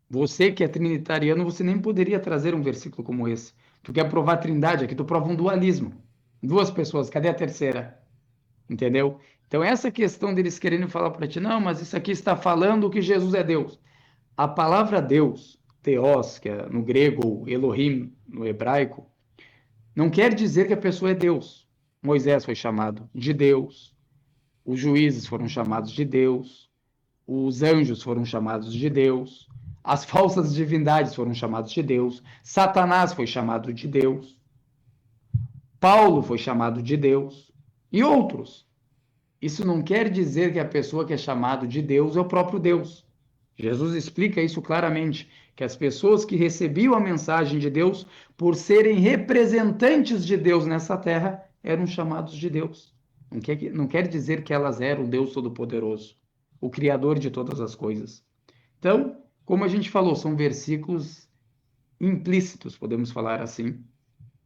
Você que é trinitariano, você nem poderia trazer um versículo como esse. Tu quer provar a trindade, aqui tu prova um dualismo. Duas pessoas, cadê a terceira? Entendeu? Então essa questão deles querendo falar para ti, não, mas isso aqui está falando que Jesus é Deus. A palavra Deus, Theos, que é no grego, ou Elohim no hebraico, não quer dizer que a pessoa é Deus. Moisés foi chamado de Deus, os juízes foram chamados de Deus, os anjos foram chamados de Deus, as falsas divindades foram chamados de Deus, Satanás foi chamado de Deus, Paulo foi chamado de Deus e outros. Isso não quer dizer que a pessoa que é chamado de Deus é o próprio Deus. Jesus explica isso claramente, que as pessoas que recebiam a mensagem de Deus, por serem representantes de Deus nessa terra, eram chamados de Deus. Não quer dizer que elas eram o Deus Todo-Poderoso, o Criador de todas as coisas. Então, como a gente falou, são versículos implícitos, podemos falar assim.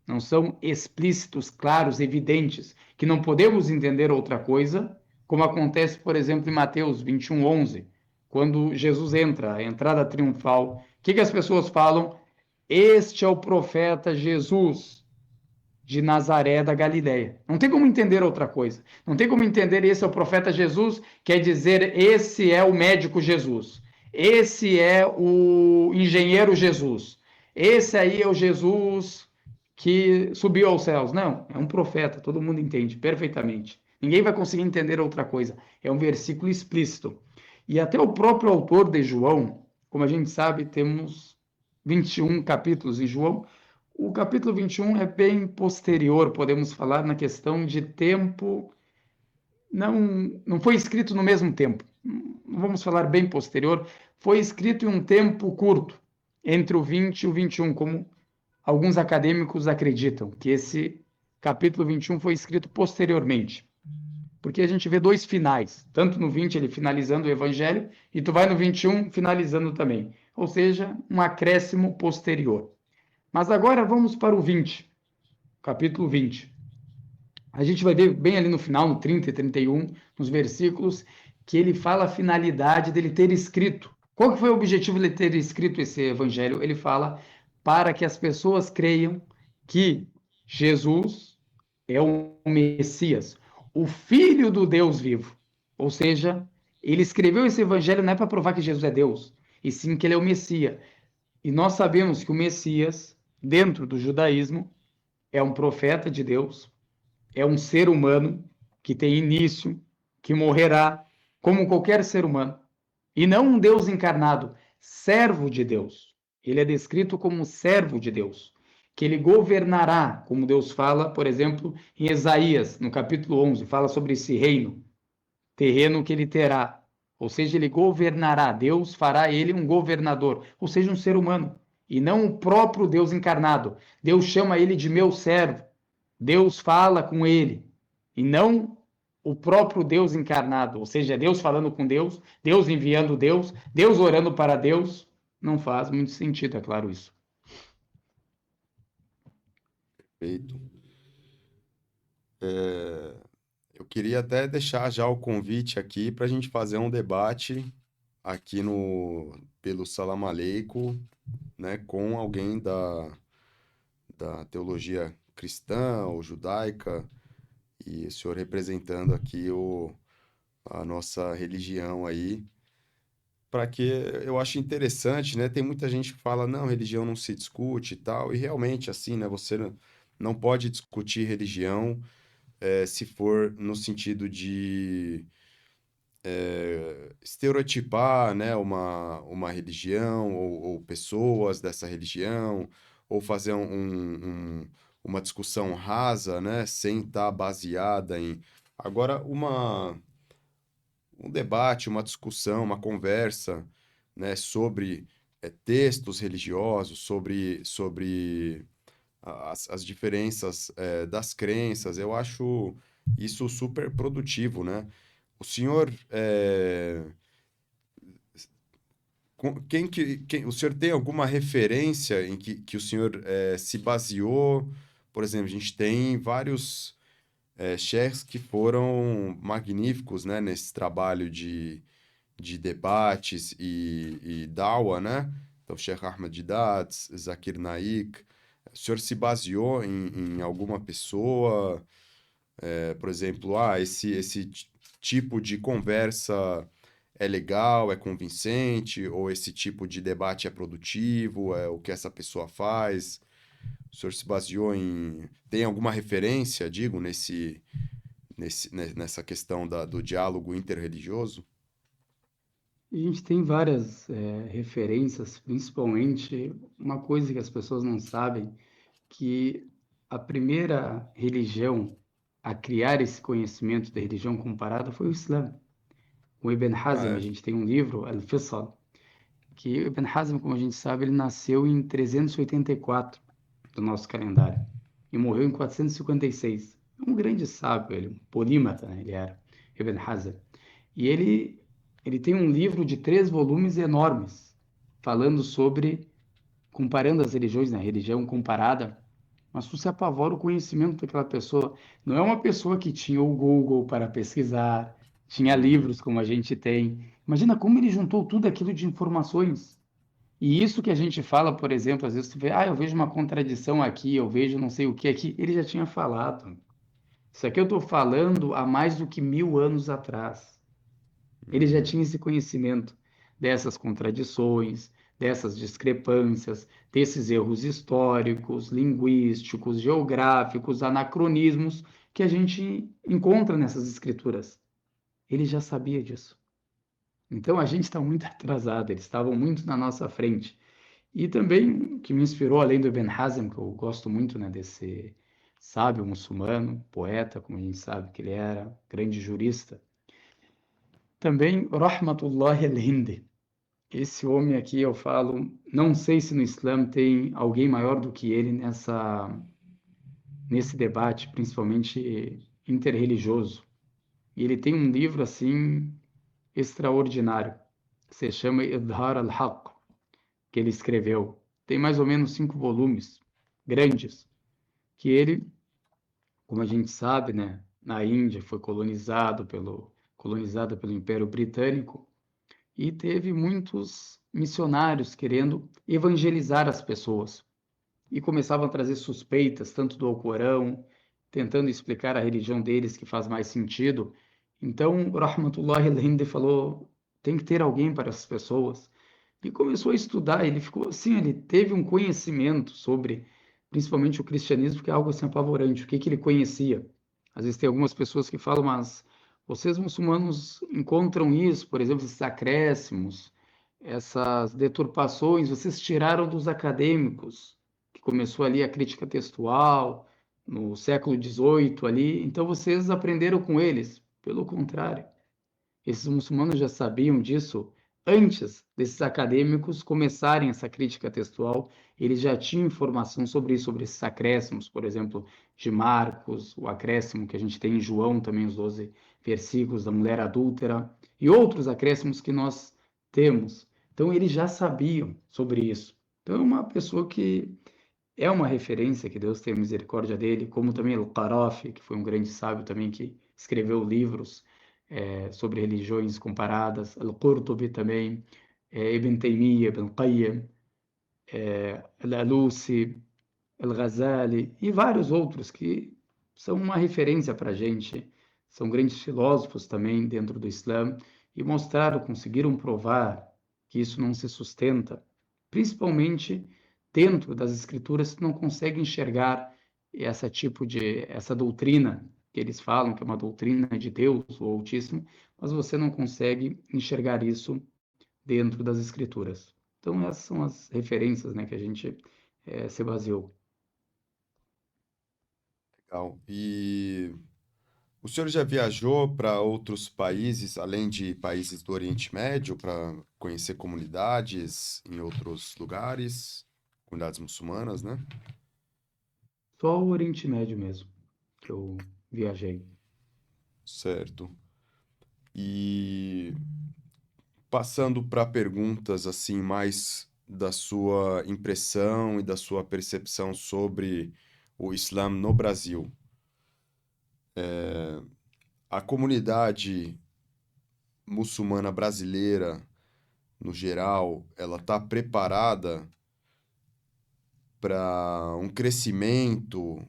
Não são explícitos, claros, evidentes, que não podemos entender outra coisa, como acontece, por exemplo, em Mateus 21:11, quando Jesus entra, a entrada triunfal. O que as pessoas falam? Este é o profeta Jesus de Nazaré da Galileia. Não tem como entender outra coisa. Não tem como entender esse é o profeta Jesus, quer dizer, esse é o médico Jesus. Esse é o engenheiro Jesus. Esse aí é o Jesus que subiu aos céus. Não, é um profeta, todo mundo entende perfeitamente. Ninguém vai conseguir entender outra coisa. É um versículo explícito. E até o próprio autor de João, como a gente sabe, temos 21 capítulos em João. O capítulo 21 é bem posterior, podemos falar, na questão de tempo. Não foi escrito no mesmo tempo. Não vamos falar bem posterior. Foi escrito em um tempo curto, entre o 20 e o 21, como alguns acadêmicos acreditam, que esse capítulo 21 foi escrito posteriormente. Porque a gente vê dois finais, tanto no 20 ele finalizando o evangelho, e tu vai no 21 finalizando também. Ou seja, um acréscimo posterior. Mas agora vamos para o 20, capítulo 20. A gente vai ver bem ali no final, no 30 e 31, nos versículos, que ele fala a finalidade dele ter escrito. Qual que foi o objetivo dele ter escrito esse evangelho? Ele fala para que as pessoas creiam que Jesus é o Messias, o Filho do Deus vivo. Ou seja, ele escreveu esse evangelho não é para provar que Jesus é Deus, e sim que ele é o Messias. E nós sabemos que o Messias, dentro do judaísmo, é um profeta de Deus, é um ser humano que tem início, que morrerá, como qualquer ser humano. E não um Deus encarnado, servo de Deus. Ele é descrito como servo de Deus, que ele governará, como Deus fala, por exemplo, em Isaías, no capítulo 11, fala sobre esse reino, terreno que ele terá. Ou seja, ele governará, Deus fará ele um governador, ou seja, um ser humano. e não o próprio Deus encarnado. Deus chama ele de meu servo. Deus fala com ele, e não o próprio Deus encarnado, ou seja, Deus falando com Deus, Deus enviando Deus, Deus orando para Deus. Não faz muito sentido, é claro isso. Perfeito. Eu queria até deixar já o convite aqui para a gente fazer um debate aqui pelo Salam Aleikum, né, com alguém da teologia cristã ou judaica, e o senhor representando aqui a nossa religião aí, para que eu acho interessante, né? Tem muita gente que fala, não, religião não se discute e tal, e realmente, assim, né? Você não pode discutir religião se for no sentido de estereotipar, né, uma religião ou pessoas dessa religião, ou fazer uma discussão rasa, né, sem estar baseada em. Agora, um debate, uma discussão, uma conversa, né, sobre textos religiosos, sobre as diferenças das crenças, eu acho isso super produtivo, né? O senhor, o senhor tem alguma referência em que o senhor se baseou? Por exemplo, a gente tem vários cheikhs que foram magníficos, né, nesse trabalho de debates e dawa, né? Então, Sheikh Ahmed Didat, Zakir Naik. O senhor se baseou em alguma pessoa? Por exemplo, esse tipo de conversa é legal, é convincente, ou esse tipo de debate é produtivo, é o que essa pessoa faz? O senhor se baseou em. Tem alguma referência, digo, nessa questão do diálogo interreligioso? A gente tem várias referências, principalmente uma coisa que as pessoas não sabem, que a primeira religião a criar esse conhecimento da religião comparada foi o Islã. O Ibn Ah, Hazm, a é? gente tem um livro, Al-Fisal, que o Ibn Hazm, como a gente sabe, ele nasceu em 384 do nosso calendário e morreu em 456. Um grande sábio, ele, um polímata, né? Ele era, Ibn Hazm. E ele tem um livro de 3 volumes enormes, falando sobre, comparando as religiões, né? Religião comparada, mas tu se apavora o conhecimento daquela pessoa. Não é uma pessoa que tinha o Google para pesquisar, tinha Uhum. livros como a gente tem. Imagina como ele juntou tudo aquilo de informações. E isso que a gente fala, por exemplo, às vezes tu vê, eu vejo uma contradição aqui, eu vejo não sei o que aqui. Ele já tinha falado. Isso aqui eu estou falando há mais do que 1000 anos atrás. Ele já Uhum. tinha esse conhecimento dessas contradições, dessas discrepâncias, desses erros históricos, linguísticos, geográficos, anacronismos que a gente encontra nessas escrituras. Ele já sabia disso. Então a gente está muito atrasado, eles estavam muito na nossa frente. E também o que me inspirou, além do Ibn Hazm, que eu gosto muito, né, desse sábio muçulmano, poeta, como a gente sabe que ele era, grande jurista, também Rahmatullah al-Hindi. Esse homem aqui, eu falo, não sei se no Islã tem alguém maior do que ele nesse debate, principalmente interreligioso. E ele tem um livro assim extraordinário, que se chama Idhar al-Haq, que ele escreveu. Tem mais ou menos 5 volumes, grandes, que ele, como a gente sabe, né, na Índia foi colonizado pelo Império Britânico e teve muitos missionários querendo evangelizar as pessoas e começavam a trazer suspeitas tanto do Alcorão, tentando explicar a religião deles que faz mais sentido. Então, Rahmatullah al-Hindi falou, tem que ter alguém para essas pessoas. E começou a estudar, ele ficou assim, ele teve um conhecimento sobre, principalmente o cristianismo, que é algo assim apavorante, o que que ele conhecia. Às vezes tem algumas pessoas que falam, mas vocês muçulmanos encontram isso, por exemplo, esses acréscimos, essas deturpações, vocês tiraram dos acadêmicos, que começou ali a crítica textual, no século XVIII ali, então vocês aprenderam com eles. Pelo contrário, esses muçulmanos já sabiam disso antes desses acadêmicos começarem essa crítica textual, eles já tinham informação sobre isso, sobre esses acréscimos, por exemplo, de Marcos, o acréscimo que a gente tem em João, também os 12 versículos da mulher adúltera, e outros acréscimos que nós temos. Então, eles já sabiam sobre isso. Então, é uma pessoa que é uma referência, que Deus tenha misericórdia dele, como também Al-Qarafi, que foi um grande sábio também que escreveu livros sobre religiões comparadas, Al-Qurtubi também, Ibn Taymiyyah, Ibn Qayyim, Al-Alusi, Al-Ghazali e vários outros que são uma referência para a gente, são grandes filósofos também dentro do Islã e mostraram, conseguiram provar que isso não se sustenta, principalmente dentro das escrituras que não consegue enxergar essa doutrina que eles falam que é uma doutrina de Deus, o Altíssimo, mas você não consegue enxergar isso dentro das escrituras. Então essas são as referências, né, que a gente se baseou. Legal. E o senhor já viajou para outros países, além de países do Oriente Médio, para conhecer comunidades em outros lugares, comunidades muçulmanas, né? Só o Oriente Médio mesmo que eu viajei. Certo. E passando para perguntas assim mais da sua impressão e da sua percepção sobre o Islã no Brasil. A comunidade muçulmana brasileira, no geral, ela está preparada para um crescimento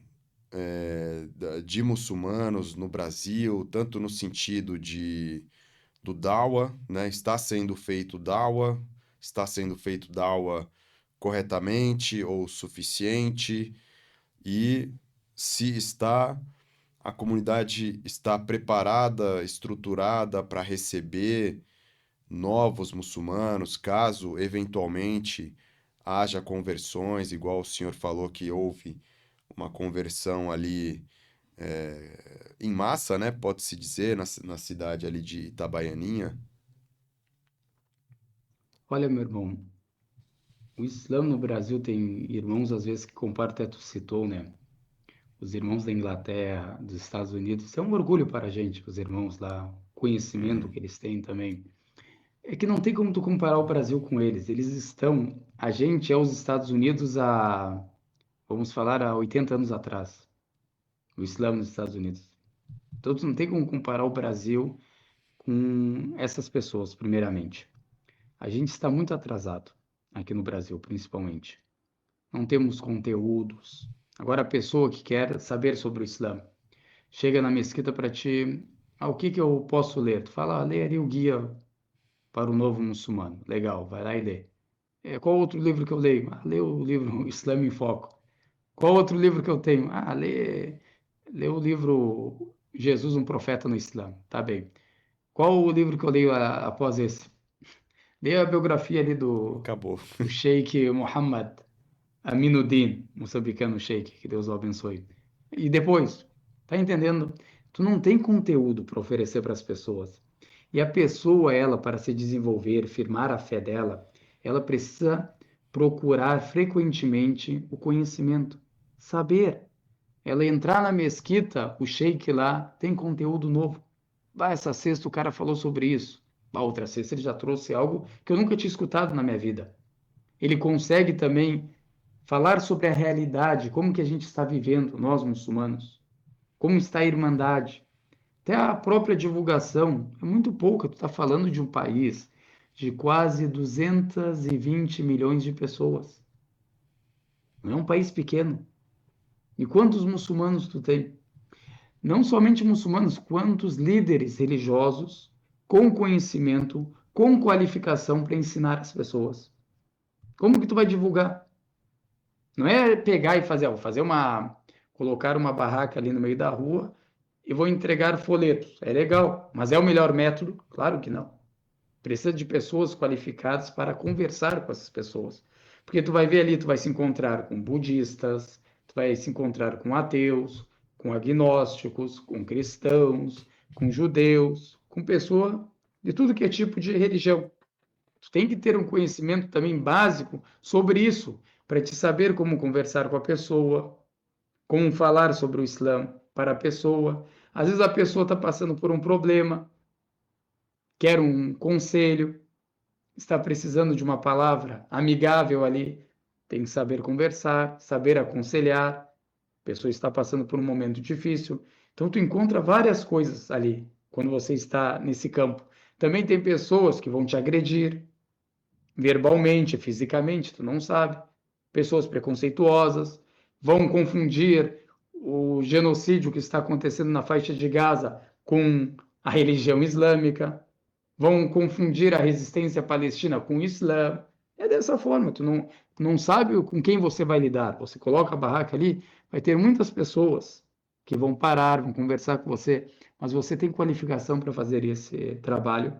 de muçulmanos no Brasil, tanto no sentido do Dawa, né? Está sendo feito Dawa corretamente ou suficiente, e se está, a comunidade está preparada, estruturada para receber novos muçulmanos, caso eventualmente haja conversões, igual o senhor falou que houve uma conversão ali em massa, né? Pode-se dizer, na cidade ali de Itabaianinha. Olha, meu irmão, o Islã no Brasil tem irmãos, às vezes, que comparam, até tu citou, né? Os irmãos da Inglaterra, dos Estados Unidos. Isso é um orgulho para a gente, os irmãos lá, o conhecimento Uhum. que eles têm também. É que não tem como tu comparar o Brasil com eles. Eles estão, a gente é os Estados Unidos vamos falar, há 80 anos atrás. O Islã nos Estados Unidos. Então, tu não tem como comparar o Brasil com essas pessoas, primeiramente. A gente está muito atrasado, aqui no Brasil, principalmente. Não temos conteúdos. Agora, a pessoa que quer saber sobre o Islã chega na mesquita para ti, o que que eu posso ler? Tu fala, lê ali o guia para o novo muçulmano. Legal, vai lá e lê. Qual outro livro que eu leio? Lê o livro Islã em Foco. Qual outro livro que eu tenho? Lê o livro Jesus, um Profeta no Islã. Tá bem. Qual o livro que eu leio após esse? Leia a biografia ali Acabou. do Sheikh Mohammed Aminuddin, moçambicano Sheikh, que Deus o abençoe. E depois, tá entendendo? Tu não tem conteúdo para oferecer para as pessoas. E a pessoa, ela, para se desenvolver, firmar a fé dela, ela precisa procurar frequentemente o conhecimento, saber. Ela entrar na mesquita, o sheik lá tem conteúdo novo. Essa sexta o cara falou sobre isso. A outra sexta ele já trouxe algo que eu nunca tinha escutado na minha vida. Ele consegue também falar sobre a realidade, como que a gente está vivendo, nós muçulmanos. Como está a irmandade. Até a própria divulgação é muito pouca. Tu está falando de um país de quase 220 milhões de pessoas. Não é um país pequeno. E quantos muçulmanos tu tem? Não somente muçulmanos, quantos líderes religiosos com conhecimento, com qualificação para ensinar as pessoas. Como que tu vai divulgar? Não é pegar e fazer, colocar uma barraca ali no meio da rua e vou entregar folhetos. É legal, mas é o melhor método? Claro que não. Precisa de pessoas qualificadas para conversar com essas pessoas. Porque tu vai ver ali, tu vai se encontrar com budistas, tu vai se encontrar com ateus, com agnósticos, com cristãos, com judeus, com pessoa de tudo que é tipo de religião. Tu tem que ter um conhecimento também básico sobre isso, para te saber como conversar com a pessoa, como falar sobre o Islã para a pessoa. Às vezes a pessoa está passando por um problema, quer um conselho, está precisando de uma palavra amigável ali, tem que saber conversar, saber aconselhar. A pessoa está passando por um momento difícil. Então, tu encontra várias coisas ali quando você está nesse campo. Também tem pessoas que vão te agredir verbalmente, fisicamente, tu não sabe. Pessoas preconceituosas vão confundir o genocídio que está acontecendo na faixa de Gaza com a religião islâmica, vão confundir a resistência palestina com o Islã. É dessa forma, tu não sabe com quem você vai lidar. Você coloca a barraca ali, vai ter muitas pessoas que vão parar, vão conversar com você, mas você tem qualificação para fazer esse trabalho.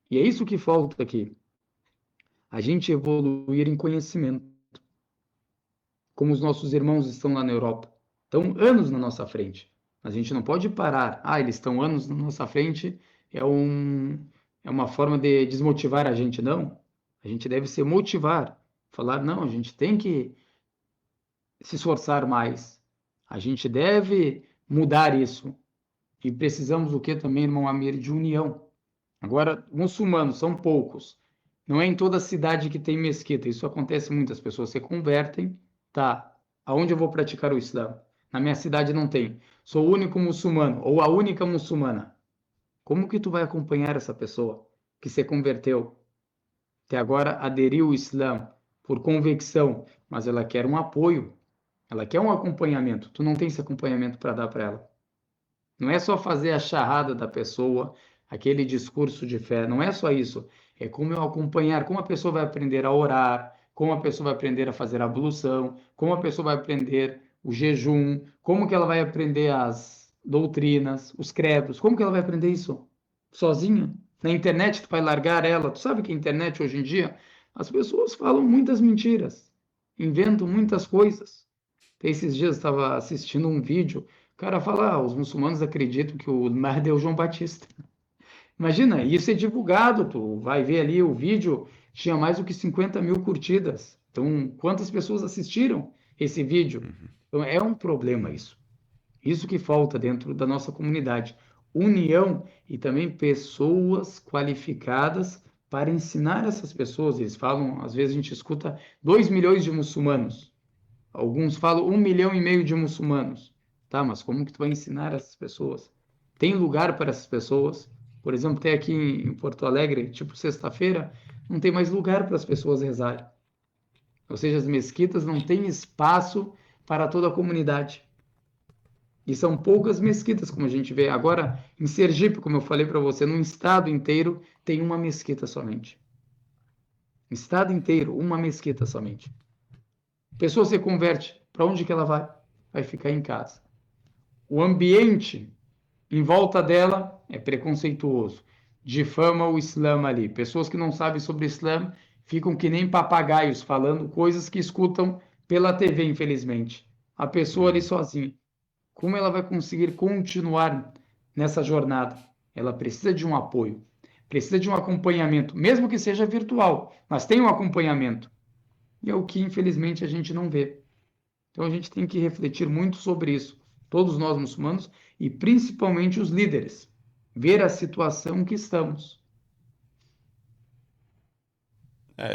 E é isso que falta aqui. A gente evoluir em conhecimento, como os nossos irmãos estão lá na Europa. Estão anos na nossa frente. A gente não pode parar. Ah, eles estão anos na nossa frente, é uma forma de desmotivar a gente. Não. A gente deve se motivar. Falar, não, a gente tem que se esforçar mais. A gente deve mudar isso. E precisamos o que também, irmão Amir, de união. Agora, muçulmanos são poucos. Não é em toda cidade que tem mesquita. Isso acontece muito. As pessoas se convertem. Tá, aonde eu vou praticar o Islã? Na minha cidade não tem. Sou o único muçulmano ou a única muçulmana. Como que tu vai acompanhar essa pessoa que se converteu? Até agora aderiu ao Islã por convicção, mas ela quer um apoio. Ela quer um acompanhamento. Tu não tem esse acompanhamento para dar para ela. Não é só fazer a charrada da pessoa, aquele discurso de fé, não é só isso. É como eu acompanhar, como a pessoa vai aprender a orar, como a pessoa vai aprender a fazer a ablução, como a pessoa vai aprender o jejum, como que ela vai aprender as doutrinas, os credos, como que ela vai aprender isso? Sozinha? Na internet tu vai largar ela. Tu sabe que a internet hoje em dia, as pessoas falam muitas mentiras, inventam muitas coisas. Esses dias eu estava assistindo um vídeo, o cara fala, os muçulmanos acreditam que o Mahdi é o João Batista. Imagina, isso é divulgado, tu vai ver ali o vídeo, tinha mais do que 50 mil curtidas. Então, quantas pessoas assistiram esse vídeo? Uhum. Então, é um problema isso. Isso que falta dentro da nossa comunidade. União e também pessoas qualificadas para ensinar essas pessoas. Eles falam, às vezes a gente escuta 2 milhões de muçulmanos. Alguns falam 1,5 milhão de muçulmanos. Tá, mas como que tu vai ensinar essas pessoas? Tem lugar para essas pessoas? Por exemplo, tem aqui em Porto Alegre, tipo sexta-feira, não tem mais lugar para as pessoas rezarem. Ou seja, as mesquitas não têm espaço para toda a comunidade. E são poucas mesquitas, como a gente vê. Agora, em Sergipe, como eu falei para você, num estado inteiro tem uma mesquita somente. Estado inteiro, uma mesquita somente. A pessoa se converte, para onde que ela vai? Vai ficar em casa. O ambiente em volta dela é preconceituoso, difama o Islã ali. Pessoas que não sabem sobre o Islã ficam que nem papagaios falando coisas que escutam pela TV, infelizmente. A pessoa ali Uhum. sozinha. Como ela vai conseguir continuar nessa jornada? Ela precisa de um apoio, precisa de um acompanhamento, mesmo que seja virtual, mas tem um acompanhamento. E é o que, infelizmente, a gente não vê. Então a gente tem que refletir muito sobre isso, todos nós muçulmanos e principalmente os líderes, ver a situação que estamos.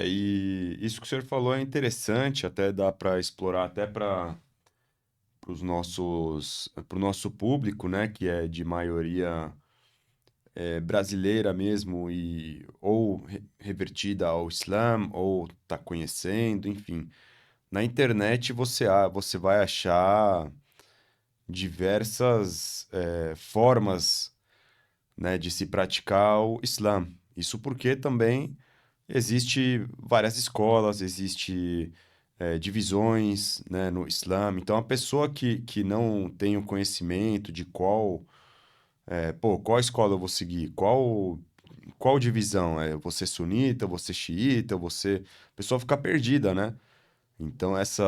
E isso que o senhor falou é interessante, até dá para explorar até para o nosso público, né, que é de maioria brasileira mesmo e ou revertida ao Islã ou está conhecendo, enfim. Na internet você vai achar diversas formas, né, de se praticar o Islã. Isso porque também existe várias escolas, existe divisões, né, no Islã. Então, a pessoa que não tem o conhecimento de qual escola eu vou seguir, qual divisão, você sunita, você xiita, a pessoa fica perdida, né? Então, essa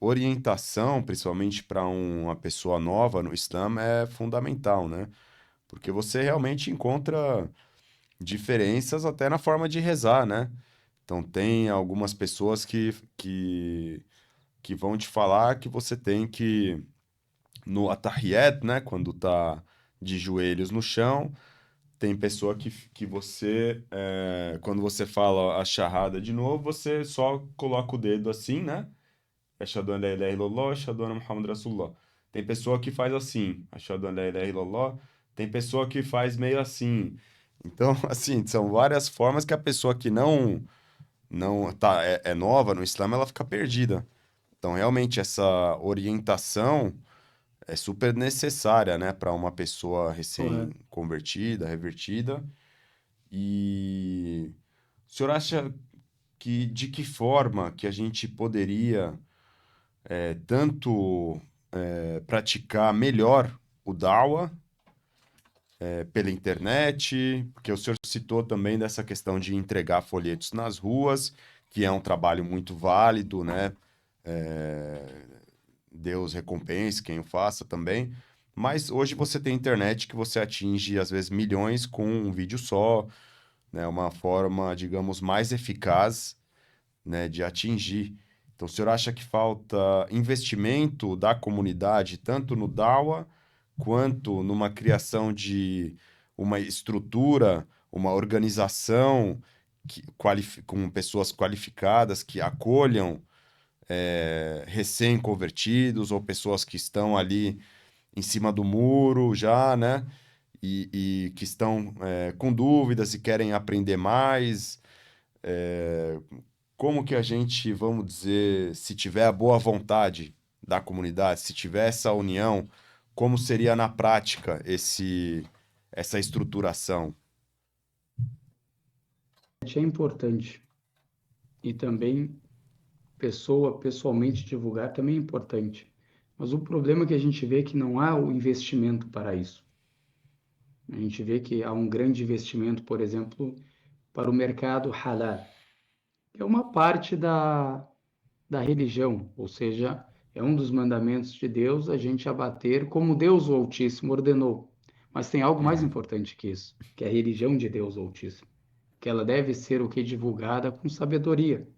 orientação, principalmente para uma pessoa nova no Islã, é fundamental, né? Porque você realmente encontra diferenças até na forma de rezar, né? Então, tem algumas pessoas que vão te falar que você tem que, no Atahiyat, né? Quando tá de joelhos no chão, tem pessoa que você, quando você fala a charrada de novo, você só coloca o dedo assim, né? Ashhadu an la ilaha illallah, ashhadu anna Muhammad Rasulullah. Tem pessoa que faz assim, Ashhadu an la ilaha illallah. Tem pessoa que faz meio assim. Então, assim, são várias formas que a pessoa que não tá, é nova no Islã, ela fica perdida. Então, realmente, essa orientação é super necessária, né, para uma pessoa Correto. recém-convertida, revertida. E o senhor acha que de que forma que a gente poderia tanto praticar melhor o Dawa pela internet, porque o senhor citou também dessa questão de entregar folhetos nas ruas, que é um trabalho muito válido, né? É, Deus recompense quem o faça também. Mas hoje você tem internet que você atinge, às vezes, milhões com um vídeo só, né? Uma forma, digamos, mais eficaz, né, de atingir. Então, o senhor acha que falta investimento da comunidade, tanto no DAWA, quanto numa criação de uma estrutura, uma organização com pessoas qualificadas que acolham recém-convertidos ou pessoas que estão ali em cima do muro já, né? E que estão com dúvidas e querem aprender mais. É, como que a gente, vamos dizer, se tiver a boa vontade da comunidade, se tiver essa união, como seria na prática essa estruturação? É importante. E também pessoalmente divulgar também é importante. Mas o problema que a gente vê é que não há o investimento para isso. A gente vê que há um grande investimento, por exemplo, para o mercado halal. É uma parte da religião, ou seja, é um dos mandamentos de Deus a gente abater como Deus o Altíssimo ordenou. Mas tem algo mais Uhum. importante que isso, que é a religião de Deus o Altíssimo, que ela deve ser o que divulgada com sabedoria.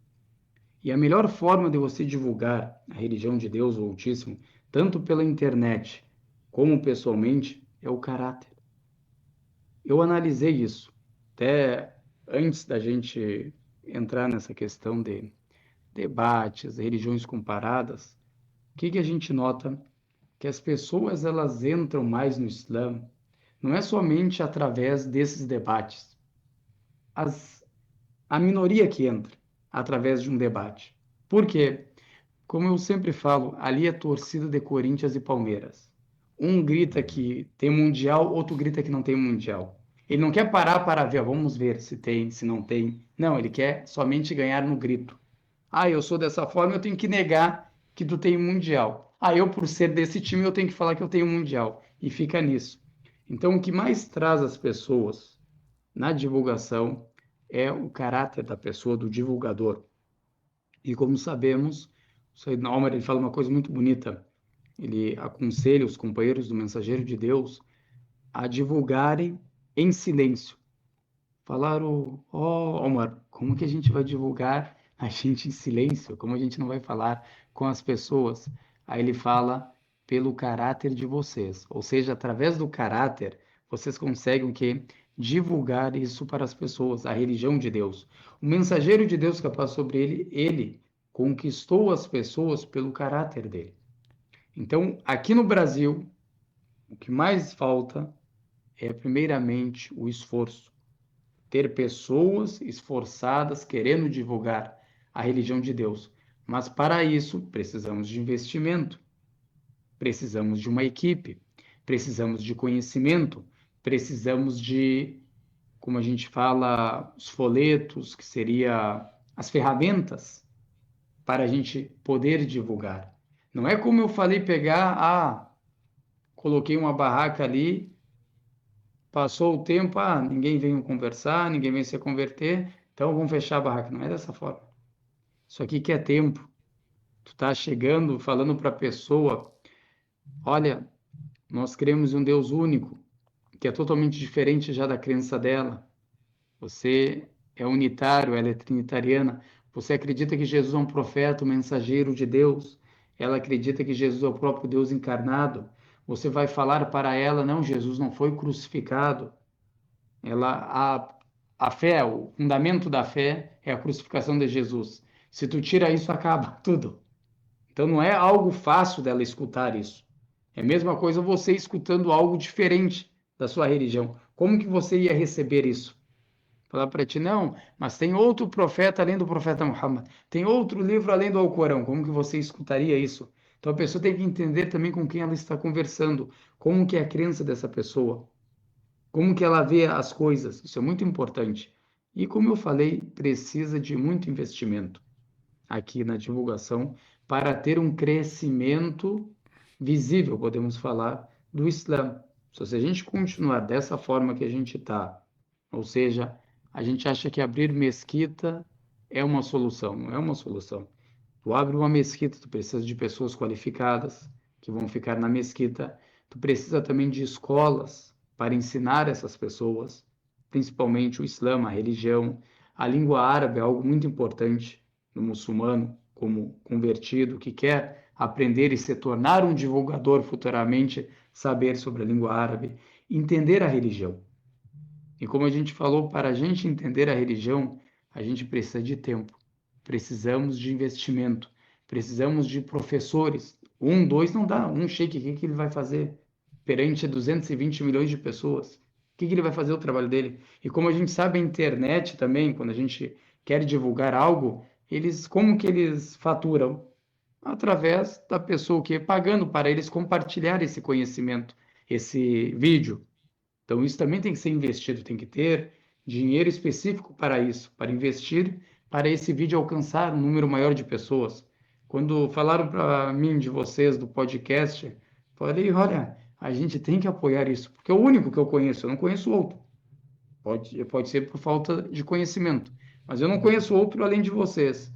E a melhor forma de você divulgar a religião de Deus o Altíssimo, tanto pela internet como pessoalmente, é o caráter. Eu analisei isso, até antes da gente entrar nessa questão de debates, religiões comparadas. O que que a gente nota? Que as pessoas elas entram mais no Islã, não é somente através desses debates. As, a minoria que entra através de um debate. Por quê? Como eu sempre falo, ali é torcida de Corinthians e Palmeiras. Um grita Uhum. que tem mundial, outro grita que não tem mundial. Ele não quer parar para ver, vamos ver se tem, se não tem. Não, ele quer somente ganhar no grito. Ah, eu sou dessa forma, eu tenho que negar que tu tem mundial. Ah, eu por ser desse time, eu tenho que falar que eu tenho mundial. E fica nisso. Então, o que mais traz as pessoas na divulgação é o caráter da pessoa, do divulgador. E como sabemos, o Sayyidina Omar ele fala uma coisa muito bonita. Ele aconselha os companheiros do Mensageiro de Deus a divulgarem em silêncio. Falaram, Omar, como que a gente vai divulgar a gente em silêncio? Como a gente não vai falar com as pessoas? Aí ele fala pelo caráter de vocês, ou seja, através do caráter, vocês conseguem o quê? Divulgar isso para as pessoas, a religião de Deus. O mensageiro de Deus que passou sobre ele, ele conquistou as pessoas pelo caráter dele. Então, aqui no Brasil, o que mais falta é, primeiramente, o esforço ter pessoas esforçadas querendo divulgar a religião de Deus. Mas para isso, precisamos de investimento, precisamos de uma equipe, precisamos de conhecimento, precisamos de, como a gente fala, os folhetos, que seria as ferramentas para a gente poder divulgar. Não é como eu falei pegar, coloquei uma barraca ali, passou o tempo, ninguém veio conversar, ninguém veio se converter, então vamos fechar a barraca. Não é dessa forma. Isso aqui que é tempo. Tu tá chegando, falando para a pessoa, olha, nós cremos em um Deus único, que é totalmente diferente já da crença dela. você é unitário, ela é trinitariana, você acredita que Jesus é um profeta, um mensageiro de Deus, ela acredita que Jesus é o próprio Deus encarnado, você vai falar para ela, não, Jesus não foi crucificado. A fé, o fundamento da fé é a crucificação de Jesus. Se tu tira isso, acaba tudo. Então não é algo fácil dela escutar isso. É a mesma coisa você escutando algo diferente da sua religião. Como que você ia receber isso? Falar para ti, não, mas tem outro profeta além do profeta Muhammad. Tem outro livro além do Alcorão. Como que você escutaria isso? Então a pessoa tem que entender também com quem ela está conversando, como que é a crença dessa pessoa, como que ela vê as coisas. Isso é muito importante. E como eu falei, precisa de muito investimento aqui na divulgação para ter um crescimento visível, podemos falar, do Islã. Se a gente continuar dessa forma que a gente está, ou seja, a gente acha que abrir mesquita é uma solução, não é uma solução. Tu abre uma mesquita, tu precisa de pessoas qualificadas que vão ficar na mesquita, tu precisa também de escolas para ensinar essas pessoas, principalmente o Islã, a religião, a língua árabe é algo muito importante no muçulmano, como convertido, que quer aprender e se tornar um divulgador futuramente, saber sobre a língua árabe, entender a religião. E como a gente falou, para a gente entender a religião, a gente precisa de tempo, precisamos de investimento, precisamos de professores. Um, dois não dá, um sheik, o que ele vai fazer perante 220 milhões de pessoas? O que ele vai fazer o trabalho dele? E como a gente sabe, a internet também, quando a gente quer divulgar algo, como que eles faturam? Através da pessoa que é pagando para eles compartilhar esse conhecimento, esse vídeo. Então, isso também tem que ser investido, tem que ter dinheiro específico para isso, para investir, para esse vídeo alcançar um número maior de pessoas. Quando falaram para mim de vocês do podcast, falei, olha, a gente tem que apoiar isso, porque é o único que eu conheço, eu não conheço outro. Pode ser por falta de conhecimento, mas eu não conheço outro além de vocês.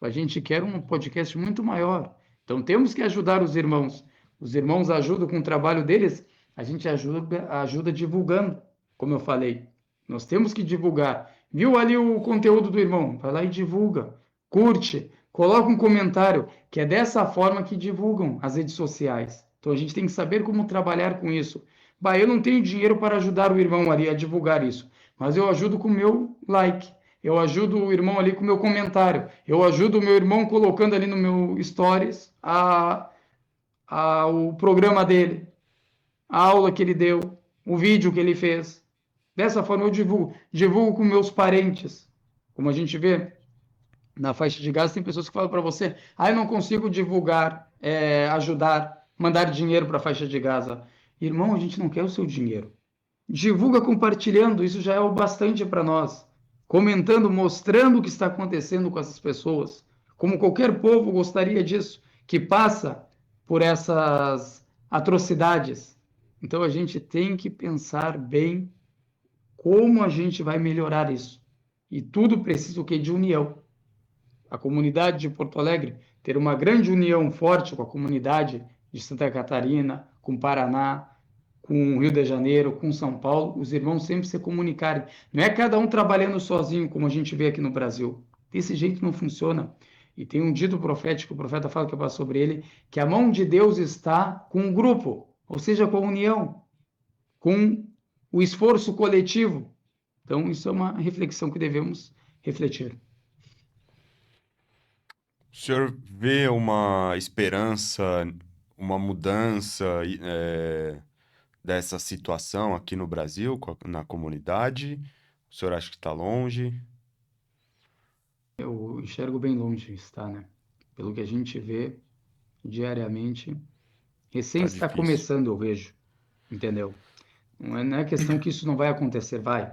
A gente quer um podcast muito maior. Então temos que ajudar os irmãos. Os irmãos ajudam com o trabalho deles, a gente ajuda divulgando, como eu falei. Nós temos que divulgar. Viu ali o conteúdo do irmão? Vai lá e divulga. Curte, coloca um comentário, que é dessa forma que divulgam as redes sociais. Então a gente tem que saber como trabalhar com isso. Bah, eu não tenho dinheiro para ajudar o irmão ali a divulgar isso, mas eu ajudo com o meu like. Eu ajudo o irmão ali com o meu comentário. Eu ajudo o meu irmão colocando ali no meu stories o programa dele, a aula que ele deu, o vídeo que ele fez. Dessa forma eu divulgo. Divulgo com meus parentes. Como a gente vê na faixa de Gaza, tem pessoas que falam para você: ah, eu não consigo divulgar, ajudar, mandar dinheiro para a faixa de Gaza. Irmão, a gente não quer o seu dinheiro. Divulga compartilhando, isso já é o bastante para nós. Comentando, mostrando o que está acontecendo com essas pessoas. Como qualquer povo gostaria disso, que passa por essas atrocidades. Então a gente tem que pensar bem como a gente vai melhorar isso. E tudo precisa o quê? De união. A comunidade de Porto Alegre ter uma grande união forte com a comunidade de Santa Catarina, com Paraná, com o Rio de Janeiro, com São Paulo, os irmãos sempre se comunicarem. Não é cada um trabalhando sozinho, como a gente vê aqui no Brasil. Desse jeito não funciona. E tem um dito profético, o profeta fala que eu passo sobre ele, que a mão de Deus está com o grupo, ou seja, com a união, com o esforço coletivo. Então, isso é uma reflexão que devemos refletir. O senhor vê uma esperança, uma mudança dessa situação aqui no Brasil, na comunidade? O senhor acha que está longe? Eu enxergo bem longe, está, né? Pelo que a gente vê diariamente, recém Tá está difícil. começando, eu vejo, entendeu? Não é questão que isso não vai acontecer, vai.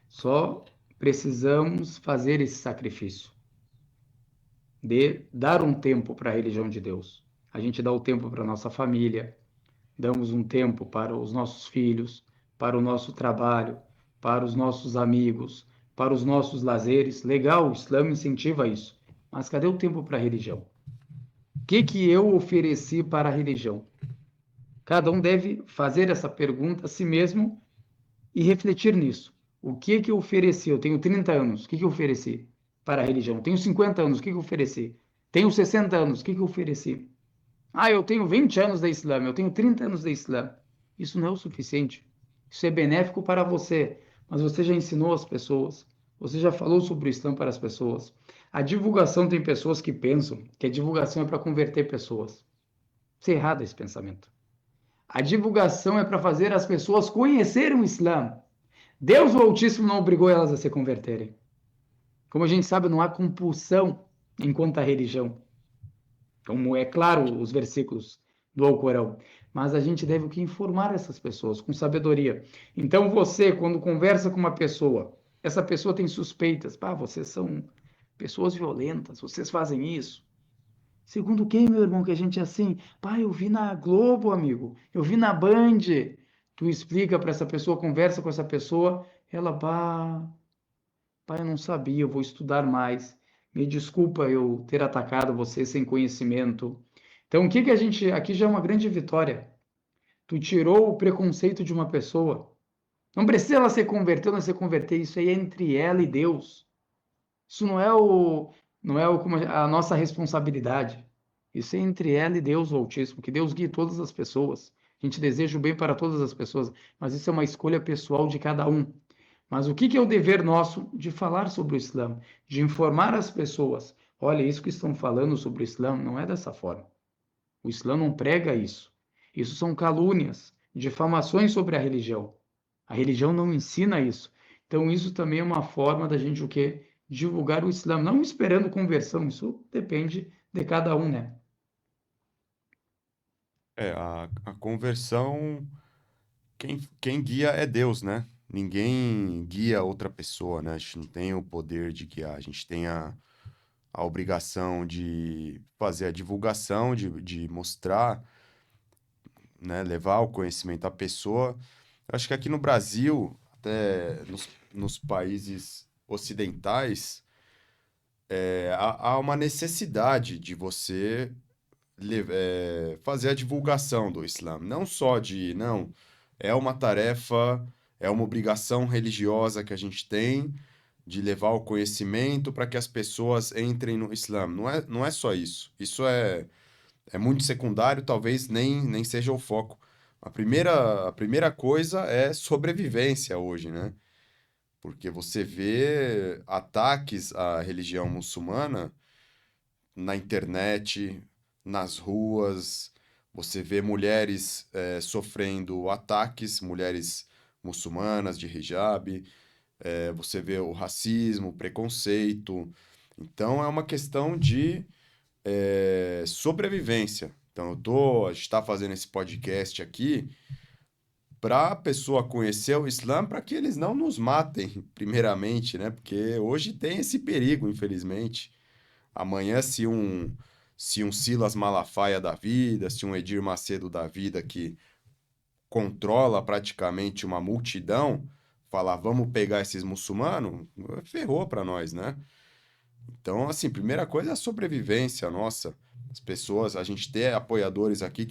Só precisamos fazer esse sacrifício de dar um tempo para a religião de Deus. A gente dá o tempo para a nossa família, damos um tempo para os nossos filhos, para o nosso trabalho, para os nossos amigos, para os nossos lazeres. Legal, o Islã incentiva isso. Mas cadê o tempo para a religião? O que eu ofereci para a religião? Cada um deve fazer essa pergunta a si mesmo e refletir nisso. O que que eu ofereci? Eu tenho 30 anos, o que que eu ofereci para a religião? Tenho 50 anos, o que que eu ofereci? Tenho 60 anos, o que que eu ofereci? Ah, eu tenho 20 anos da Islã, eu tenho 30 anos da Islã. Isso não é o suficiente. Isso é benéfico para você, mas você já ensinou as pessoas, você já falou sobre o Islã para as pessoas. A divulgação tem pessoas que pensam que a divulgação é para converter pessoas. Isso é errado esse pensamento. A divulgação é para fazer as pessoas conhecerem o Islã. Deus, o Altíssimo, não obrigou elas a se converterem. Como a gente sabe, não há compulsão enquanto a religião, como é claro os versículos do Alcorão. Mas a gente deve o que informar essas pessoas com sabedoria. Então você, quando conversa com uma pessoa, essa pessoa tem suspeitas. Pá, vocês são pessoas violentas, vocês fazem isso. Segundo quem, meu irmão, que a gente é assim? Pá, eu vi na Globo, amigo. Eu vi na Band. Tu explica para essa pessoa, conversa com essa pessoa, ela, pá, pai, eu não sabia, eu vou estudar mais. Me desculpa eu ter atacado você sem conhecimento. Então, o que que a gente. Aqui já é uma grande vitória. Tu tirou o preconceito de uma pessoa. Não precisa ela se converter ou não se converter, isso aí é entre ela e Deus. Isso não é como a nossa responsabilidade. Isso é entre ela e Deus, o Altíssimo. Que Deus guie todas as pessoas. A gente deseja o bem para todas as pessoas, mas isso é uma escolha pessoal de cada um. Mas o que que é o dever nosso de falar sobre o Islã, de informar as pessoas? Olha, isso que estão falando sobre o Islã não é dessa forma. O Islã não prega isso. Isso são calúnias, difamações sobre a religião. A religião não ensina isso. Então, isso também é uma forma da gente o quê? Divulgar o Islã, não esperando conversão. Isso depende de cada um, né? A conversão, quem guia é Deus, né? Ninguém guia outra pessoa, né? A gente não tem o poder de guiar, a gente tem a obrigação de fazer a divulgação, de mostrar, né? Levar o conhecimento à pessoa. Eu acho que aqui no Brasil, até nos países ocidentais, há uma necessidade de você fazer a divulgação do Islã. Não só de, não, é uma tarefa, é uma obrigação religiosa que a gente tem de levar o conhecimento para que as pessoas entrem no Islã. Não é só isso. Isso é muito secundário, talvez nem seja o foco. A primeira coisa é sobrevivência hoje, né? Porque você vê ataques à religião muçulmana na internet, nas ruas, você vê mulheres sofrendo ataques, mulheres muçulmanas de hijab, você vê o racismo, o preconceito. Então é uma questão de sobrevivência. Então a gente está fazendo esse podcast aqui para a pessoa conhecer o Islã, para que eles não nos matem, primeiramente, né? Porque hoje tem esse perigo, infelizmente. Amanhã, se um Silas Malafaia da vida, se um Edir Macedo da vida que controla praticamente uma multidão, falar, vamos pegar esses muçulmanos, ferrou para nós, né? Então, assim, primeira coisa é a sobrevivência nossa. As pessoas, a gente ter apoiadores aqui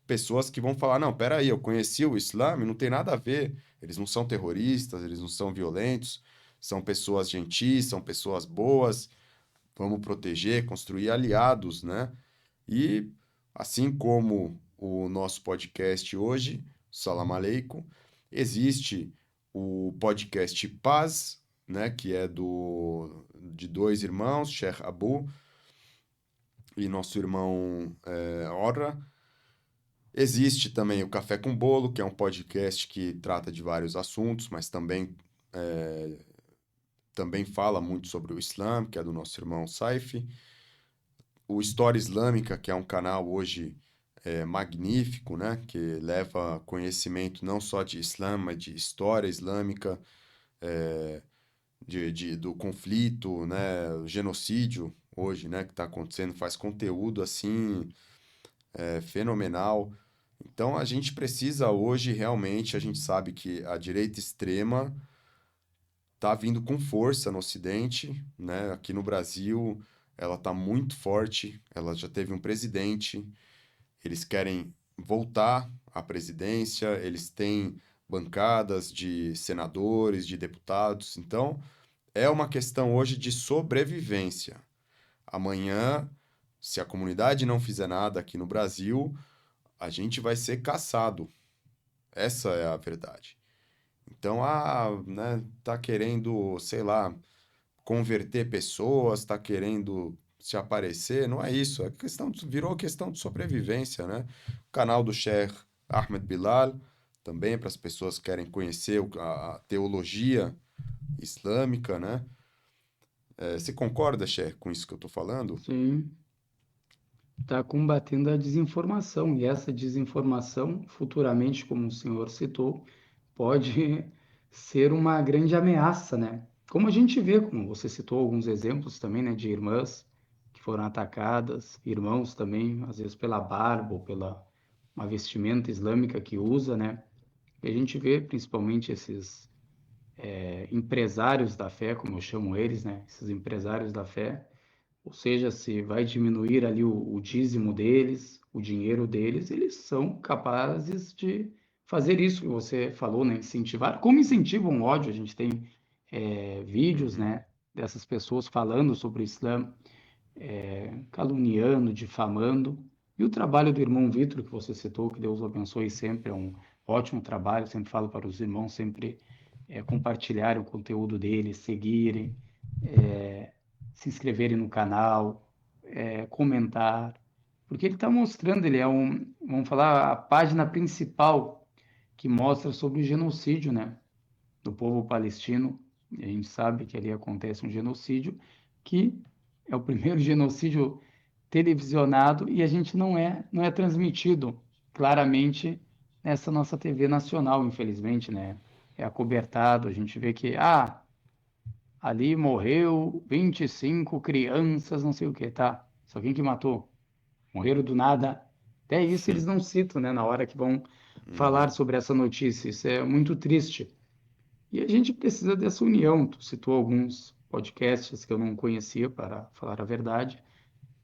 pessoas que vão falar, não, peraí, eu conheci o Islã, e não tem nada a ver. Eles não são terroristas, eles não são violentos, são pessoas gentis, são pessoas boas. Vamos proteger, construir aliados, né? E assim como o nosso podcast hoje, Salam Aleikum, existe o podcast Paz, né, que é de dois irmãos, Sheikh Abu e nosso irmão Orra. Existe também o Café com Bolo, que é um podcast que trata de vários assuntos, mas também fala muito sobre o Islã, que é do nosso irmão Saif. O História Islâmica, que é um canal hoje magnífico, né? Que leva conhecimento não só de Islã, mas de história islâmica, é, do conflito, né? O genocídio hoje, né? Que está acontecendo, faz conteúdo assim fenomenal. Então a gente precisa hoje realmente, a gente sabe que a direita extrema está vindo com força no Ocidente, né? Aqui no Brasil ela está muito forte, ela já teve um presidente. Eles querem voltar à presidência, eles têm bancadas de senadores, de deputados. Então, é uma questão hoje de sobrevivência. Amanhã, se a comunidade não fizer nada aqui no Brasil, a gente vai ser caçado. Essa é a verdade. Então, né, tá querendo, sei lá, converter pessoas, tá querendo se aparecer, não é isso, virou questão de sobrevivência, né? O canal do Sheikh Ahmed Bilal, também para as pessoas que querem conhecer a teologia islâmica, né? Você concorda, Sheikh, com isso que eu tô falando? Sim, está combatendo a desinformação, e essa desinformação, futuramente, como o senhor citou, pode ser uma grande ameaça, né? Como a gente vê, como você citou alguns exemplos também, né, de irmãs que foram atacadas, irmãos também, às vezes pela barba ou pela uma vestimenta islâmica que usa, né? E a gente vê principalmente esses empresários da fé, como eu chamo eles, né? Esses empresários da fé, ou seja, se vai diminuir ali o dízimo deles, o dinheiro deles, eles são capazes de fazer isso que você falou, né? Incentivar. Como incentivam o ódio? A gente tem vídeos, Uhum, né? Dessas pessoas falando sobre o Islã, caluniando, difamando. E o trabalho do irmão Vitor, que você citou, que Deus o abençoe sempre, é um ótimo trabalho. Sempre falo para os irmãos sempre compartilharem o conteúdo dele, seguirem, se inscreverem no canal, comentar, porque ele está mostrando, ele é vamos falar, a página principal que mostra sobre o genocídio, né, do povo palestino. E a gente sabe que ali acontece um genocídio que é o primeiro genocídio televisionado e a gente não é transmitido claramente nessa nossa TV nacional, infelizmente, né? É acobertado, a gente vê que ali morreu 25 crianças, não sei o que, tá? Só quem que matou? Morreram do nada. Até isso eles não citam, né, na hora que vão falar uhum. sobre essa notícia. Isso é muito triste. E a gente precisa dessa união. Tu citou alguns podcasts que eu não conhecia, para falar a verdade.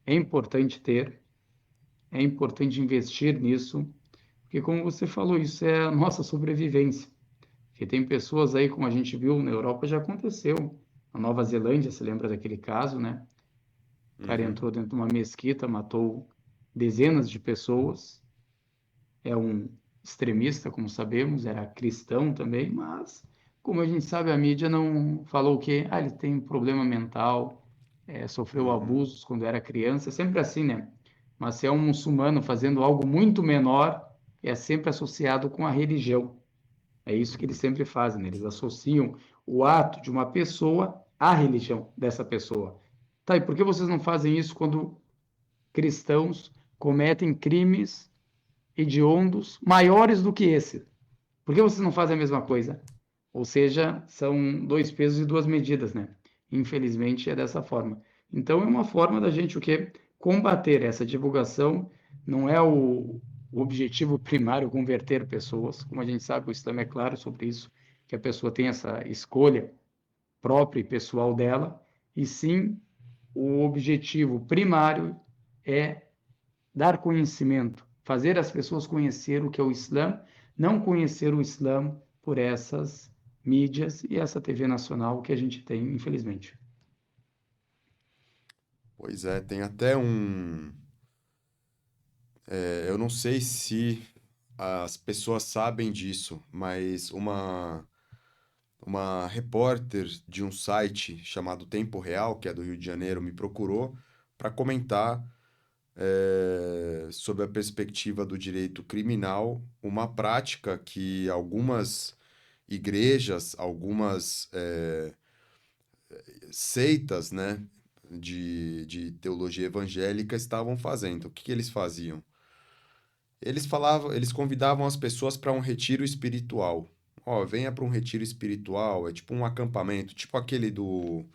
É importante ter, é importante investir nisso, porque, como você falou, isso é a nossa sobrevivência. Porque tem pessoas aí, como a gente viu na Europa, já aconteceu. Na Nova Zelândia, você lembra daquele caso, né? O cara Uhum. entrou dentro de uma mesquita, matou dezenas de pessoas. É um extremista, como sabemos, era cristão também, mas, como a gente sabe, a mídia não falou o quê? Ah, ele tem problema mental, sofreu Uhum. abusos quando era criança, é sempre assim, né? Mas se é um muçulmano fazendo algo muito menor, é sempre associado com a religião. É isso que eles sempre fazem, né? Eles associam o ato de uma pessoa à religião dessa pessoa. Tá, e por que vocês não fazem isso quando cristãos cometem crimes hediondos maiores do que esse? Por que vocês não fazem a mesma coisa? Ou seja, são dois pesos e duas medidas, né? Infelizmente é dessa forma. Então é uma forma da gente o quê? Combater essa divulgação. Não é o objetivo primário converter pessoas, como a gente sabe, o Islã é claro sobre isso, que a pessoa tem essa escolha própria e pessoal dela, e sim o objetivo primário é dar conhecimento, fazer as pessoas conhecer o que é o Islã, não conhecer o Islã por essas mídias e essa TV nacional que a gente tem, infelizmente. Pois é, tem até um. Eu não sei se as pessoas sabem disso, mas uma repórter de um site chamado Tempo Real, que é do Rio de Janeiro, me procurou para comentar sobre a perspectiva do direito criminal, uma prática que algumas igrejas, algumas seitas, né, de teologia evangélica estavam fazendo. O que que eles faziam? Eles convidavam as pessoas para um retiro espiritual. Ó, venha para um retiro espiritual, é tipo um acampamento, tipo aquele do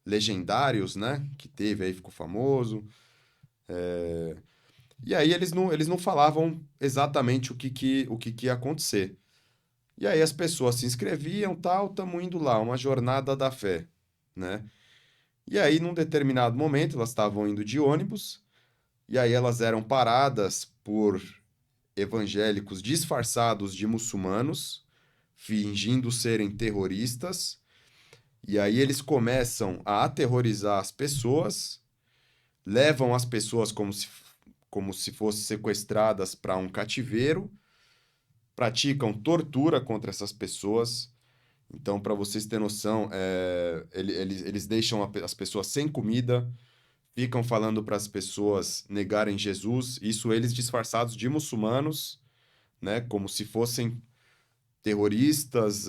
Legendários, né? Que teve aí, ficou famoso. E aí eles não falavam exatamente o que ia acontecer. E aí as pessoas se inscreviam, tal, estamos indo lá, uma jornada da fé, né? E aí, num determinado momento, elas estavam indo de ônibus, e aí elas eram paradas por evangélicos disfarçados de muçulmanos, fingindo serem terroristas, e aí eles começam a aterrorizar as pessoas, levam as pessoas como se fossem sequestradas para um cativeiro, praticam tortura contra essas pessoas. Então, para vocês terem noção, eles deixam as pessoas sem comida, ficam falando para as pessoas negarem Jesus, isso eles disfarçados de muçulmanos, né, como se fossem terroristas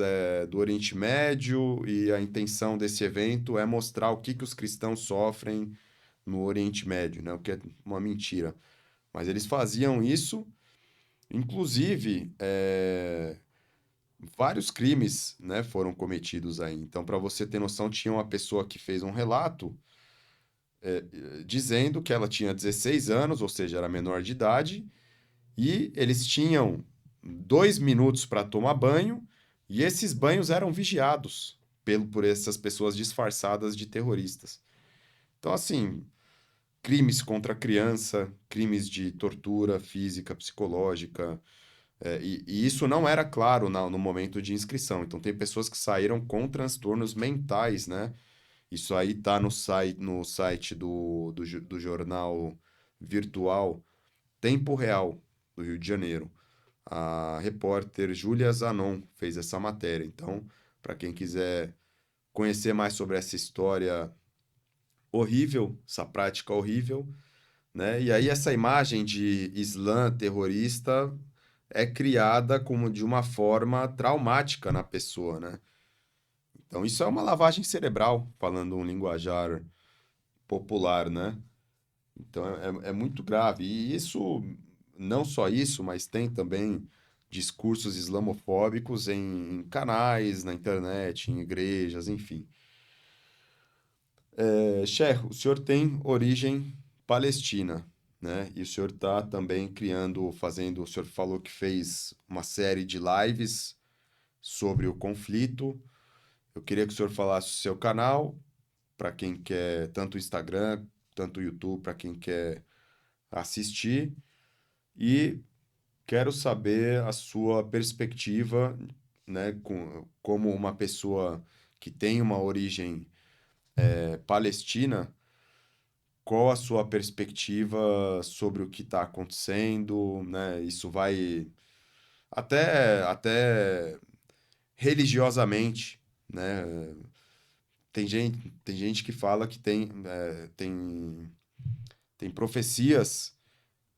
do Oriente Médio, e a intenção desse evento é mostrar o que os cristãos sofrem no Oriente Médio, né, o que é uma mentira. Mas eles faziam isso, inclusive, vários crimes, né, foram cometidos aí. Então, para você ter noção, tinha uma pessoa que fez um relato dizendo que ela tinha 16 anos, ou seja, era menor de idade, e eles tinham 2 minutos para tomar banho, e esses banhos eram vigiados por essas pessoas disfarçadas de terroristas. Então, assim, crimes contra a criança, crimes de tortura física, psicológica, e isso não era claro no momento de inscrição. Então, tem pessoas que saíram com transtornos mentais, né? Isso aí tá no site do jornal virtual Tempo Real, do Rio de Janeiro. A repórter Júlia Zanon fez essa matéria. Então, para quem quiser conhecer mais sobre essa história horrível, essa prática horrível, né? E aí essa imagem de Islã terrorista é criada como de uma forma traumática na pessoa, né? Então, isso é uma lavagem cerebral, falando um linguajar popular, né? Então é muito grave. E isso, não só isso, mas tem também discursos islamofóbicos em canais, na internet, em igrejas, enfim. Cheikh, o senhor tem origem palestina, né? E o senhor está também o senhor falou que fez uma série de lives sobre o conflito. Eu queria que o senhor falasse o seu canal, para quem quer, tanto o Instagram, tanto o YouTube, para quem quer assistir. E quero saber a sua perspectiva, né, como uma pessoa que tem uma origem palestina, qual a sua perspectiva sobre o que está acontecendo, né? Isso vai até religiosamente, né? Tem gente que fala que tem profecias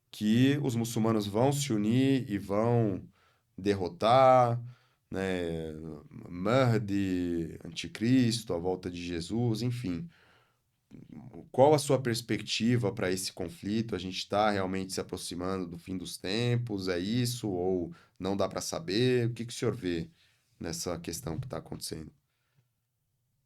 que os muçulmanos vão se unir e vão derrotar, né, Mahdi, Anticristo, a volta de Jesus, enfim. Qual a sua perspectiva para esse conflito? A gente está realmente se aproximando do fim dos tempos? É isso? Ou não dá para saber? O que o senhor vê nessa questão que está acontecendo?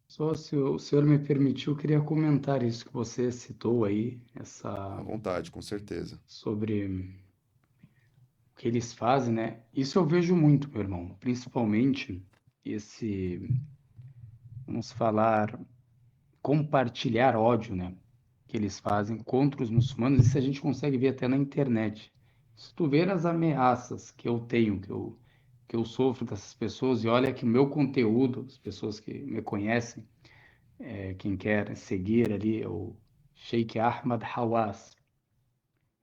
Só se o senhor me permitiu, eu queria comentar isso que você citou aí, À vontade, com certeza. sobre o que eles fazem, né? Isso eu vejo muito, meu irmão, principalmente esse, vamos falar, compartilhar ódio, né? Que eles fazem contra os muçulmanos, isso a gente consegue ver até na internet. Se tu ver as ameaças que eu tenho, que eu sofro dessas pessoas, e olha que o meu conteúdo, as pessoas que me conhecem, quem quer seguir ali, é o Sheikh Ahmad Hawass.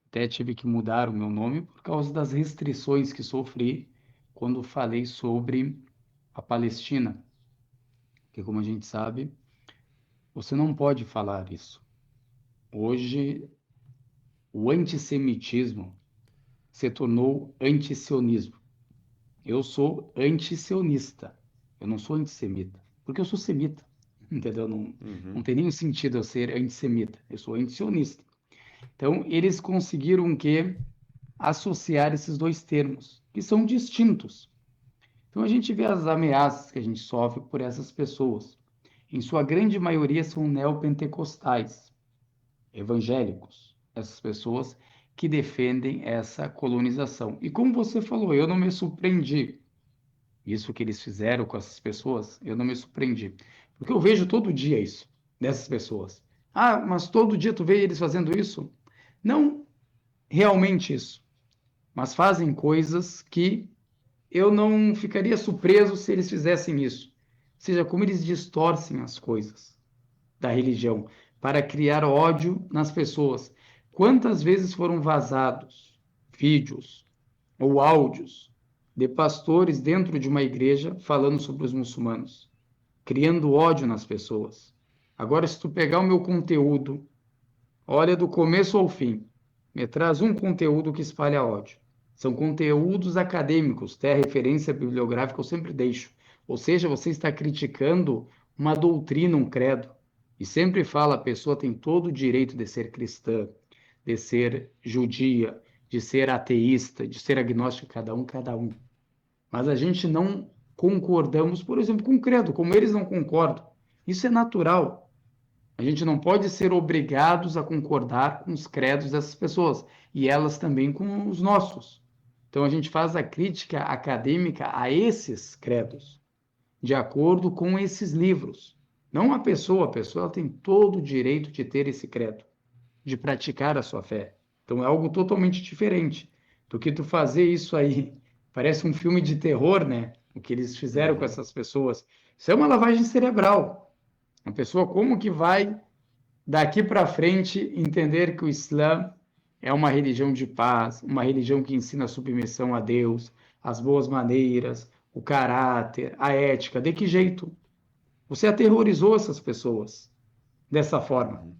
Até tive que mudar o meu nome por causa das restrições que sofri quando falei sobre a Palestina, que como a gente sabe, você não pode falar isso. Hoje, o antissemitismo se tornou antisionismo. Eu sou antisionista, eu não sou antissemita, porque eu sou semita, entendeu? Não, não Uhum. tem nenhum sentido eu ser antissemita, eu sou antisionista. Então, eles conseguiram que associar esses dois termos, que são distintos. Então, a gente vê as ameaças que a gente sofre por essas pessoas. Em sua grande maioria são neopentecostais, evangélicos, essas pessoas que defendem essa colonização. E como você falou, eu não me surpreendi. Isso que eles fizeram com essas pessoas, eu não me surpreendi. Porque eu vejo todo dia isso, dessas pessoas. Ah, mas todo dia tu vê eles fazendo isso? Não realmente isso, mas fazem coisas que eu não ficaria surpreso se eles fizessem isso. Ou seja, como eles distorcem as coisas da religião para criar ódio nas pessoas. Quantas vezes foram vazados vídeos ou áudios de pastores dentro de uma igreja falando sobre os muçulmanos, criando ódio nas pessoas? Agora, se tu pegar o meu conteúdo, olha do começo ao fim, me traz um conteúdo que espalha ódio. São conteúdos acadêmicos, até a referência bibliográfica eu sempre deixo. Ou seja, você está criticando uma doutrina, um credo. E sempre fala, a pessoa tem todo o direito de ser cristã, de ser judia, de ser ateísta, de ser agnóstico, cada um, cada um. Mas a gente não concordamos, por exemplo, com o credo, como eles não concordam. Isso é natural. A gente não pode ser obrigados a concordar com os credos dessas pessoas e elas também com os nossos. Então a gente faz a crítica acadêmica a esses credos, de acordo com esses livros. Não a pessoa ela tem todo o direito de ter esse credo, de praticar a sua fé. Então é algo totalmente diferente do que tu fazer isso aí. Parece um filme de terror, né? O que eles fizeram com Uhum. essas pessoas. Isso é uma lavagem cerebral. A pessoa como que vai daqui para frente entender que o Islã é uma religião de paz, uma religião que ensina a submissão a Deus, as boas maneiras, o caráter, a ética? De que jeito? Você aterrorizou essas pessoas dessa forma. Uhum.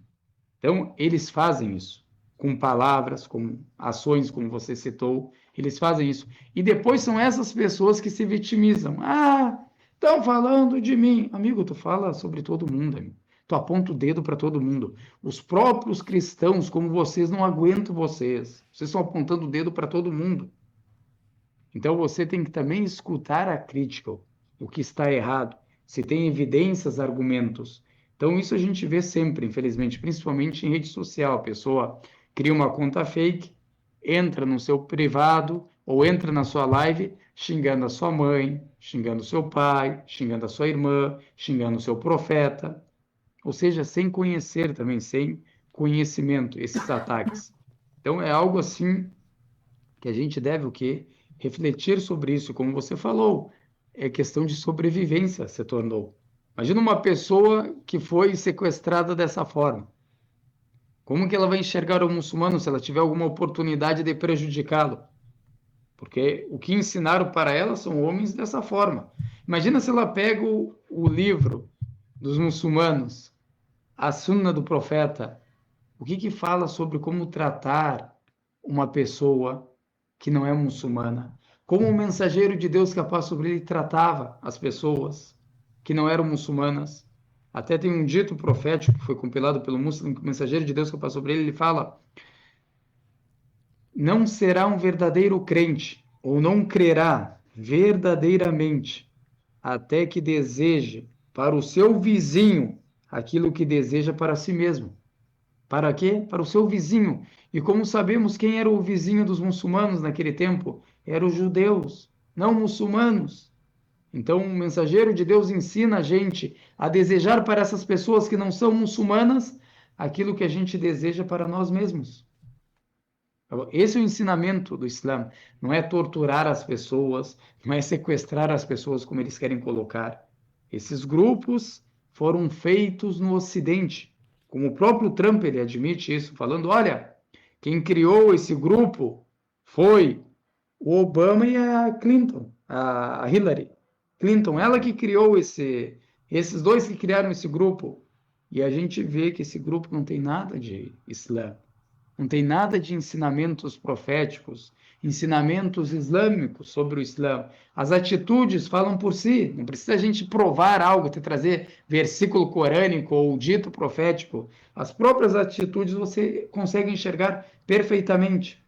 Então, eles fazem isso com palavras, com ações, como você citou, eles fazem isso. E depois são essas pessoas que se vitimizam. Ah, estão falando de mim. Amigo, tu fala sobre todo mundo, amigo. Tu aponta o dedo para todo mundo. Os próprios cristãos, como vocês, não aguentam vocês. Vocês estão apontando o dedo para todo mundo. Então você tem que também escutar a crítica, o que está errado, se tem evidências, argumentos. Então isso a gente vê sempre, infelizmente, principalmente em rede social. A pessoa cria uma conta fake, entra no seu privado ou entra na sua live xingando a sua mãe, xingando o seu pai, xingando a sua irmã, xingando o seu profeta, ou seja, sem conhecer também, sem conhecimento, esses ataques. Então é algo assim que a gente deve o quê? Refletir sobre isso, como você falou, é questão de sobrevivência se tornou. Imagina uma pessoa que foi sequestrada dessa forma. Como que ela vai enxergar o muçulmano se ela tiver alguma oportunidade de prejudicá-lo? Porque o que ensinaram para ela são homens dessa forma. Imagina se ela pega o livro dos muçulmanos, a Sunna do Profeta, o que que fala sobre como tratar uma pessoa que não é muçulmana? Como o mensageiro de Deus que a paz sobre ele tratava as pessoas que não eram muçulmanas? Até tem um dito profético que foi compilado pelo muçulmano, que o mensageiro de Deus que a paz sobre ele fala: não será um verdadeiro crente, ou não crerá verdadeiramente, até que deseje para o seu vizinho aquilo que deseja para si mesmo. Para quê? Para o seu vizinho. E como sabemos quem era o vizinho dos muçulmanos naquele tempo? Eram os judeus, não muçulmanos. Então, o mensageiro de Deus ensina a gente a desejar para essas pessoas que não são muçulmanas aquilo que a gente deseja para nós mesmos. Esse é o ensinamento do Islã. Não é torturar as pessoas, não é sequestrar as pessoas como eles querem colocar. Esses grupos foram feitos no Ocidente. Como o próprio Trump ele admite isso, falando: olha, quem criou esse grupo foi o Obama e a Clinton, a Hillary Clinton, ela Uhum. que criou esses dois que criaram esse grupo. E a gente vê que esse grupo não tem nada de Islã. Não tem nada de ensinamentos proféticos, ensinamentos islâmicos sobre o Islã. As atitudes falam por si, não precisa a gente provar algo, te trazer versículo corânico ou dito profético. As próprias atitudes você consegue enxergar perfeitamente.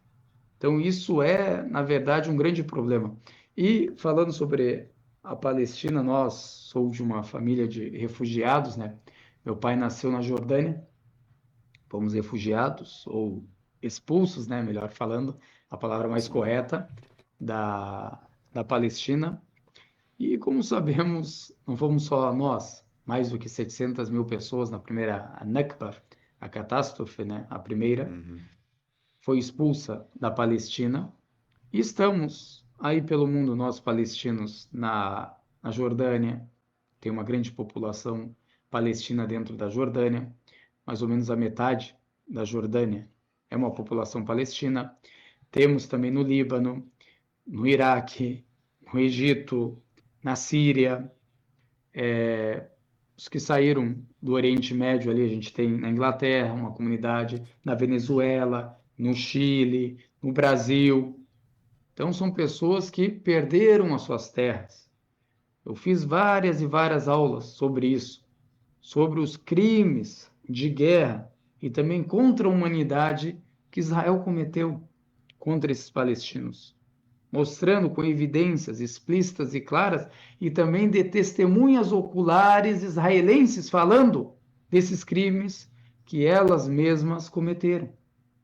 Então, isso é, na verdade, um grande problema. E falando sobre a Palestina, nós somos de uma família de refugiados, né? Meu pai nasceu na Jordânia, fomos refugiados ou expulsos, né, melhor falando, a palavra mais Sim. correta, da Palestina. E como sabemos, não fomos só nós, mais do que 700 mil pessoas na primeira a Nakba, a catástrofe, né, a primeira, Uhum. foi expulsa da Palestina. E estamos aí pelo mundo, nós palestinos, na Jordânia, tem uma grande população palestina dentro da Jordânia, mais ou menos a metade da Jordânia é uma população palestina. Temos também no Líbano, no Iraque, no Egito, na Síria, os que saíram do Oriente Médio ali, a gente tem na Inglaterra uma comunidade, na Venezuela, no Chile, no Brasil. Então, são pessoas que perderam as suas terras. Eu fiz várias e várias aulas sobre isso, sobre os crimes de guerra e também contra a humanidade que Israel cometeu contra esses palestinos, mostrando com evidências explícitas e claras e também de testemunhas oculares israelenses falando desses crimes que elas mesmas cometeram.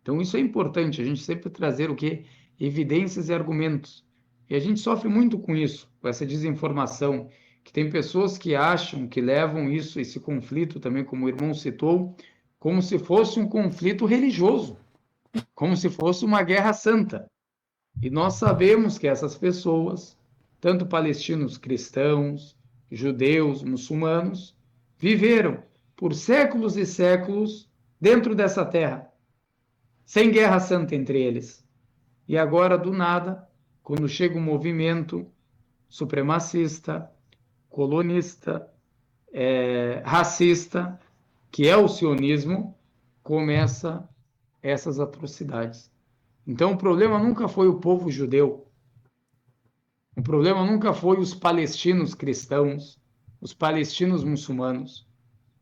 Então, isso é importante, a gente sempre trazer o quê? Evidências e argumentos. E a gente sofre muito com isso, com essa desinformação, que tem pessoas que acham que levam isso, esse conflito também, como o irmão citou, como se fosse um conflito religioso, como se fosse uma guerra santa. E nós sabemos que essas pessoas, tanto palestinos cristãos, judeus, muçulmanos, viveram por séculos e séculos dentro dessa terra, sem guerra santa entre eles. E agora, do nada, quando chega um movimento supremacista, colonista, racista, que é o sionismo, começa essas atrocidades. Então, o problema nunca foi o povo judeu, o problema nunca foi os palestinos cristãos, os palestinos muçulmanos.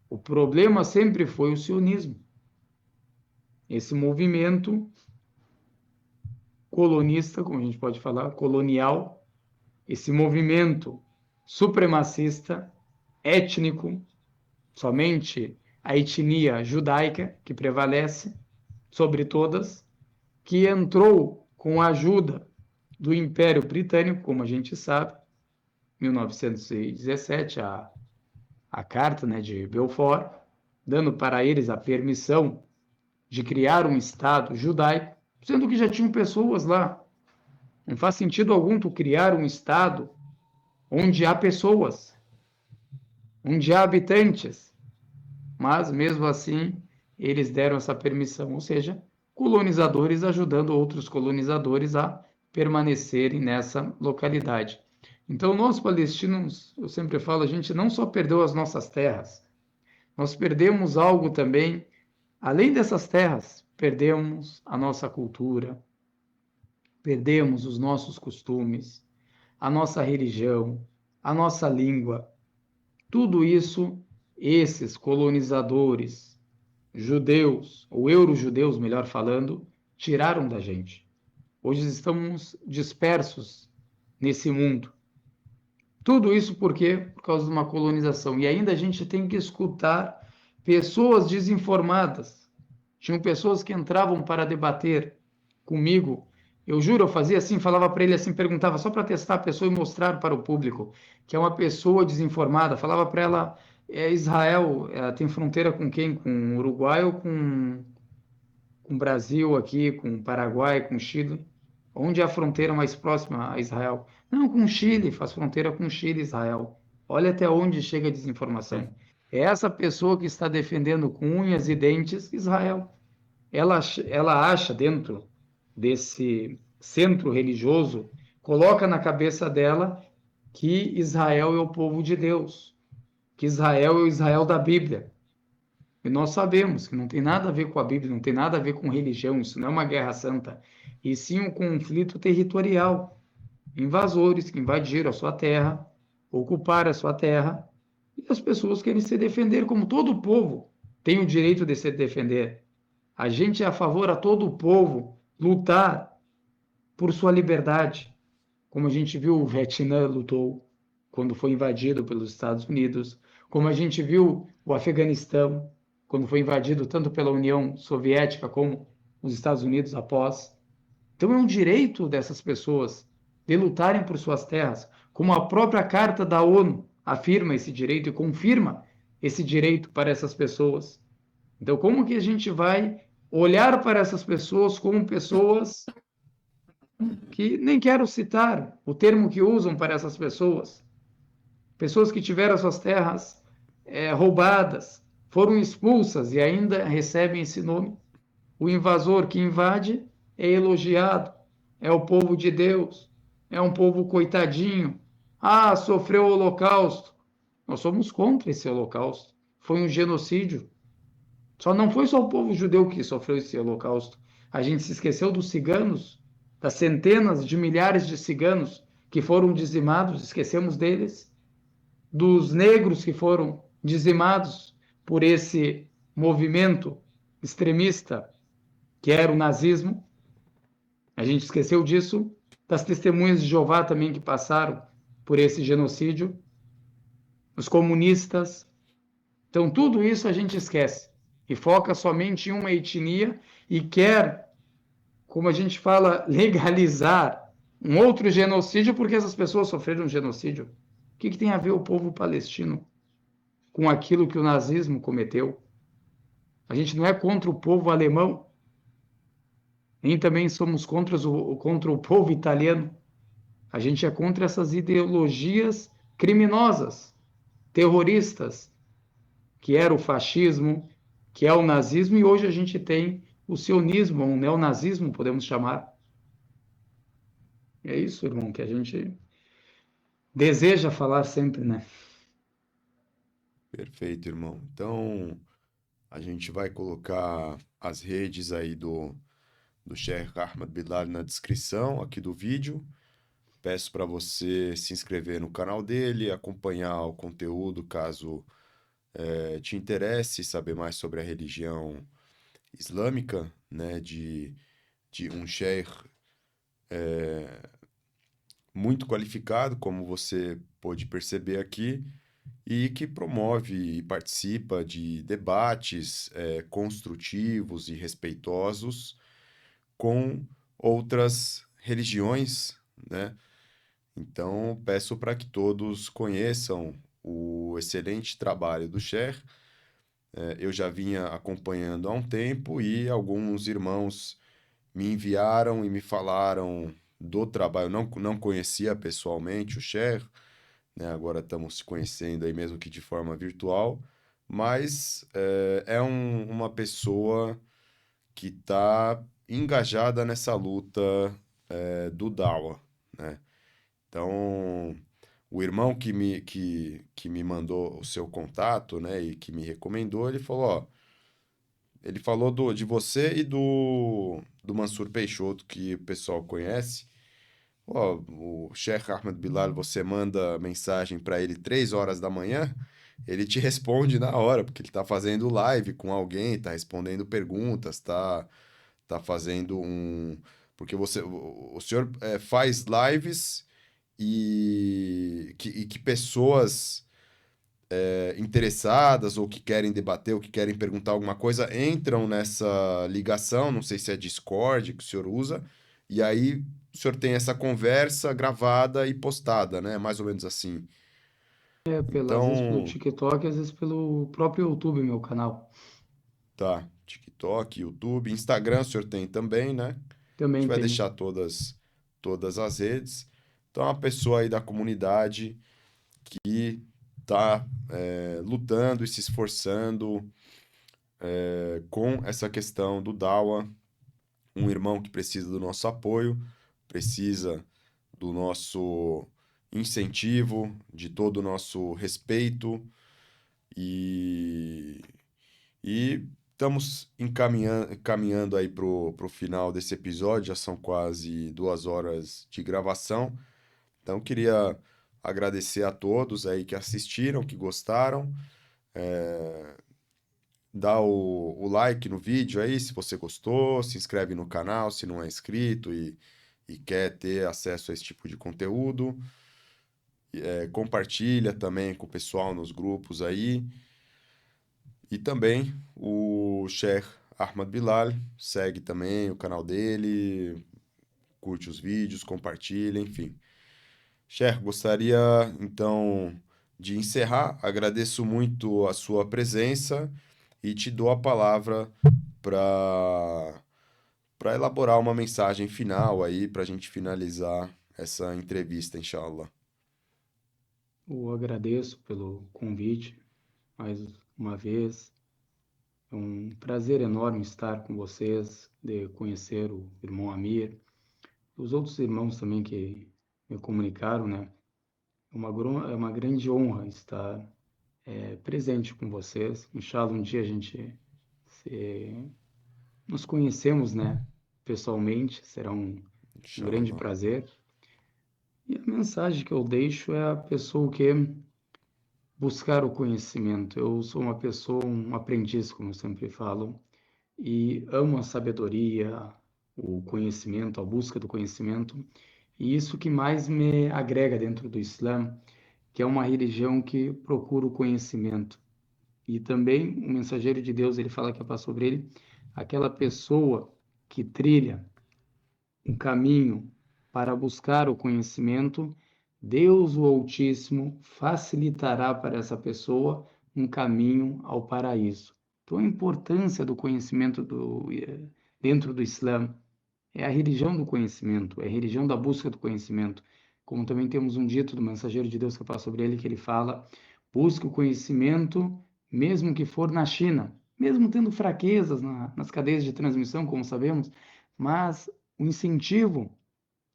O problema sempre foi o sionismo. Esse movimento colonista, como a gente pode falar, colonial, esse movimento supremacista, étnico, somente a etnia judaica que prevalece sobre todas, que entrou com a ajuda do Império Britânico, como a gente sabe, 1917, a Carta, né, de Balfour, dando para eles a permissão de criar um Estado judaico, sendo que já tinham pessoas lá. Não faz sentido algum tu criar um Estado onde há pessoas, onde há habitantes, mas mesmo assim eles deram essa permissão, ou seja, colonizadores ajudando outros colonizadores a permanecerem nessa localidade. Então, nós palestinos, eu sempre falo, a gente não só perdeu as nossas terras, nós perdemos algo também, além dessas terras, perdemos a nossa cultura, perdemos os nossos costumes, a nossa religião, a nossa língua. Tudo isso, esses colonizadores judeus, ou euro-judeus, melhor falando, tiraram da gente. Hoje estamos dispersos nesse mundo. Tudo isso por quê? Por causa de uma colonização. E ainda a gente tem que escutar pessoas desinformadas. Tinham pessoas que entravam para debater comigo. Eu juro, eu fazia assim, falava para ele assim, perguntava só para testar a pessoa e mostrar para o público que é uma pessoa desinformada. Falava para ela, Israel tem fronteira com quem? Com o Uruguai ou com o Brasil aqui, com o Paraguai, com o Chile? Onde é a fronteira mais próxima a Israel? Não, com o Chile, faz fronteira com o Chile, Israel. Olha até onde chega a desinformação. É essa pessoa que está defendendo com unhas e dentes Israel. Ela acha dentro desse centro religioso, coloca na cabeça dela que Israel é o povo de Deus, que Israel é o Israel da Bíblia. E nós sabemos que não tem nada a ver com a Bíblia, não tem nada a ver com religião, isso não é uma guerra santa, e sim um conflito territorial. Invasores que invadiram a sua terra, ocuparam a sua terra, e as pessoas querem se defender, como todo povo tem o direito de se defender. A gente é a favor a todo o povo lutar por sua liberdade, como a gente viu o Vietnã lutou quando foi invadido pelos Estados Unidos, como a gente viu o Afeganistão quando foi invadido tanto pela União Soviética como os Estados Unidos após. Então é um direito dessas pessoas de lutarem por suas terras, como a própria Carta da ONU afirma esse direito e confirma esse direito para essas pessoas. Então, como que a gente vai olhar para essas pessoas como pessoas que nem quero citar o termo que usam para essas pessoas, pessoas que tiveram suas terras roubadas, foram expulsas e ainda recebem esse nome. O invasor que invade é elogiado, é o povo de Deus, é um povo coitadinho. Ah, sofreu o Holocausto. Nós somos contra esse Holocausto. Foi um genocídio. Só não foi só o povo judeu que sofreu esse Holocausto. A gente se esqueceu dos ciganos, das centenas de milhares de ciganos que foram dizimados, esquecemos deles, dos negros que foram dizimados por esse movimento extremista que era o nazismo. A gente esqueceu disso, das testemunhas de Jeová também que passaram por esse genocídio, os comunistas. Então, tudo isso a gente esquece e foca somente em uma etnia e quer, como a gente fala, legalizar um outro genocídio porque essas pessoas sofreram um genocídio. O que tem a ver o povo palestino com aquilo que o nazismo cometeu? A gente não é contra o povo alemão, nem também somos contra o povo italiano. A gente é contra essas ideologias criminosas, terroristas, que era o fascismo, que é o nazismo, e hoje a gente tem o sionismo, um neonazismo, podemos chamar. É isso, irmão, que a gente deseja falar sempre, né? Perfeito, irmão. Então, a gente vai colocar as redes aí do Sheikh Ahmed Bilal na descrição aqui do vídeo. Peço para você se inscrever no canal dele, acompanhar o conteúdo caso te interesse saber mais sobre a religião islâmica, né, de um sheikh muito qualificado, como você pôde perceber aqui, e que promove e participa de debates construtivos e respeitosos com outras religiões, né? Então, peço para que todos conheçam o excelente trabalho do Cher. Eu já vinha acompanhando há um tempo e alguns irmãos me enviaram e me falaram do trabalho. Eu não conhecia pessoalmente o Cher, né? Agora estamos se conhecendo aí mesmo que de forma virtual, mas uma pessoa que está engajada nessa luta do Dawa, né? Então, o irmão que me mandou o seu contato, né, e que me recomendou, ele falou, ó, ele falou de você e do Mansur Peixoto, que o pessoal conhece. Ó, o Sheikh Ahmed Bilal, você manda mensagem para ele 3 horas da manhã, ele te responde na hora, porque ele tá fazendo live com alguém, tá respondendo perguntas, tá fazendo um... Porque o senhor faz lives e que pessoas interessadas ou que querem debater ou que querem perguntar alguma coisa entram nessa ligação, não sei se é Discord que o senhor usa, e aí o senhor tem essa conversa gravada e postada, né? Mais ou menos assim. Às vezes pelo Então, TikTok, às vezes pelo próprio YouTube, meu canal. tá. TikTok, YouTube, Instagram o senhor tem também, né? A gente Também vai tenho. deixar todas as redes. Então, é uma pessoa aí da comunidade que está lutando e se esforçando com essa questão do Dawa, um irmão que precisa do nosso apoio, precisa do nosso incentivo, de todo o nosso respeito e, e estamos caminhando aí pro final desse episódio, já são quase 2 horas de gravação, então queria agradecer a todos aí que assistiram, que gostaram, dá o like no vídeo aí se você gostou, se inscreve no canal se não é inscrito e quer ter acesso a esse tipo de conteúdo. Compartilha também com o pessoal nos grupos aí. E também o Sheikh Ahmad Bilal, segue também o canal dele, curte os vídeos, compartilha, enfim. Sheikh, gostaria então de encerrar. Agradeço muito a sua presença e te dou a palavra para para elaborar uma mensagem final aí para a gente finalizar essa entrevista, inshallah. Eu agradeço pelo convite mais uma vez. É um prazer enorme estar com vocês, de conhecer o irmão Amir, os outros irmãos também que me comunicaram, né? É uma grande honra estar presente com vocês. Inshallah, um dia a gente se, nos conhecemos, né? Pessoalmente, será um grande Inshallah. prazer. E a mensagem que eu deixo é a pessoa que buscar o conhecimento. Eu sou uma pessoa, um aprendiz, como eu sempre falo, e amo a sabedoria, o conhecimento, a busca do conhecimento. E isso que mais me agrega dentro do Islã, que é uma religião que procura o conhecimento. E também o mensageiro de Deus, ele fala que é sobre ele, aquela pessoa que trilha um caminho para buscar o conhecimento, Deus o Altíssimo facilitará para essa pessoa um caminho ao paraíso. Então, a importância do conhecimento dentro do Islã é a religião do conhecimento, é a religião da busca do conhecimento. Como também temos um dito do mensageiro de Deus que eu falo sobre ele, que ele fala: busque o conhecimento, mesmo que for na China, mesmo tendo fraquezas nas cadeias de transmissão, como sabemos, mas o incentivo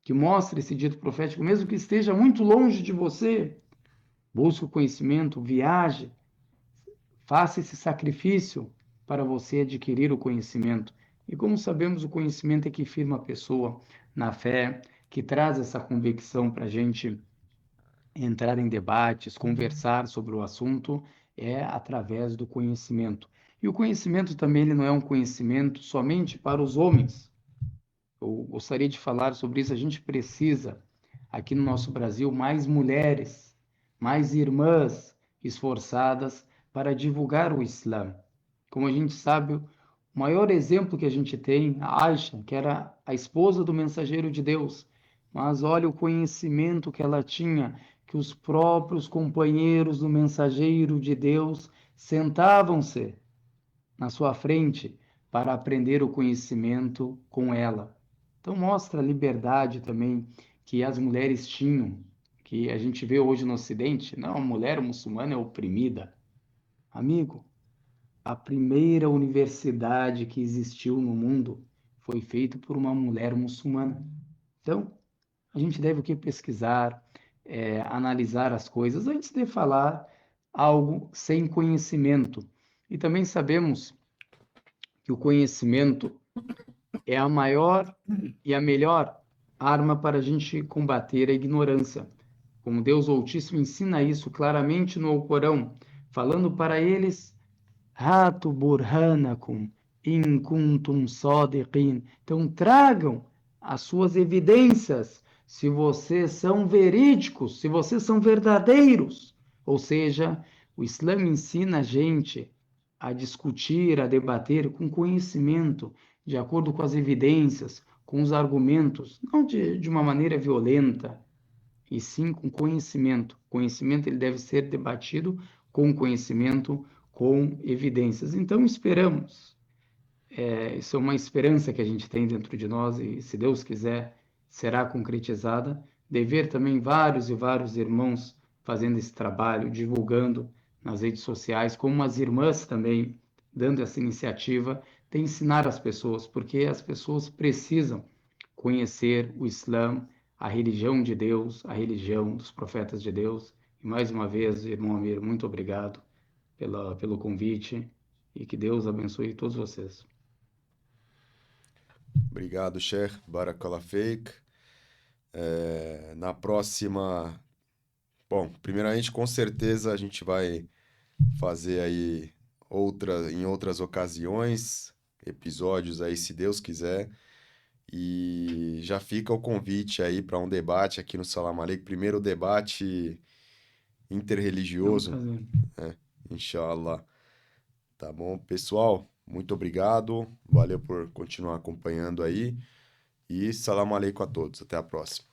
que mostra esse dito profético, mesmo que esteja muito longe de você, busque o conhecimento, viaje, faça esse sacrifício para você adquirir o conhecimento. E como sabemos, o conhecimento é que firma a pessoa na fé, que traz essa convicção para a gente entrar em debates, conversar sobre o assunto, é através do conhecimento. E o conhecimento também ele não é um conhecimento somente para os homens. Eu gostaria de falar sobre isso. A gente precisa, aqui no nosso Brasil, mais mulheres, mais irmãs esforçadas para divulgar o Islã. Como a gente sabe, o maior exemplo que a gente tem, a Aisha, que era a esposa do mensageiro de Deus, mas olha o conhecimento que ela tinha, que os próprios companheiros do mensageiro de Deus sentavam-se na sua frente para aprender o conhecimento com ela. Então mostra a liberdade também que as mulheres tinham, que a gente vê hoje no Ocidente. Não, a mulher muçulmana é oprimida. Amigo, a primeira universidade que existiu no mundo foi feita por uma mulher muçulmana. Então, a gente deve o que pesquisar, analisar as coisas antes de falar algo sem conhecimento. E também sabemos que o conhecimento é a maior e a melhor arma para a gente combater a ignorância. Como Deus Altíssimo ensina isso claramente no Alcorão, falando para eles: Hatu burhanakum in kuntum sadiqin. Então tragam as suas evidências se vocês são verídicos, se vocês são verdadeiros. Ou seja, o Islã ensina a gente a discutir, a debater com conhecimento, de acordo com as evidências, com os argumentos, não de uma maneira violenta, e sim com conhecimento. Conhecimento ele deve ser debatido com conhecimento, com evidências. Então esperamos, isso é uma esperança que a gente tem dentro de nós e, se Deus quiser, será concretizada. De ver também vários e vários irmãos fazendo esse trabalho, divulgando nas redes sociais, como as irmãs também dando essa iniciativa de ensinar as pessoas, porque as pessoas precisam conhecer o Islã, a religião de Deus, a religião dos profetas de Deus. E mais uma vez, irmão Amir, muito obrigado pelo convite e que Deus abençoe todos vocês. Obrigado, Sheikh. Barakallah feik. Na próxima. Bom, primeiramente, com certeza a gente vai fazer aí em outras ocasiões, episódios aí, se Deus quiser. E já fica o convite aí para um debate aqui no Salam Aleikum. Primeiro debate É um interreligioso, prazer. inshallah. Tá bom, pessoal? Muito obrigado. Valeu por continuar acompanhando aí. E Salam Aleikum a todos. Até a próxima.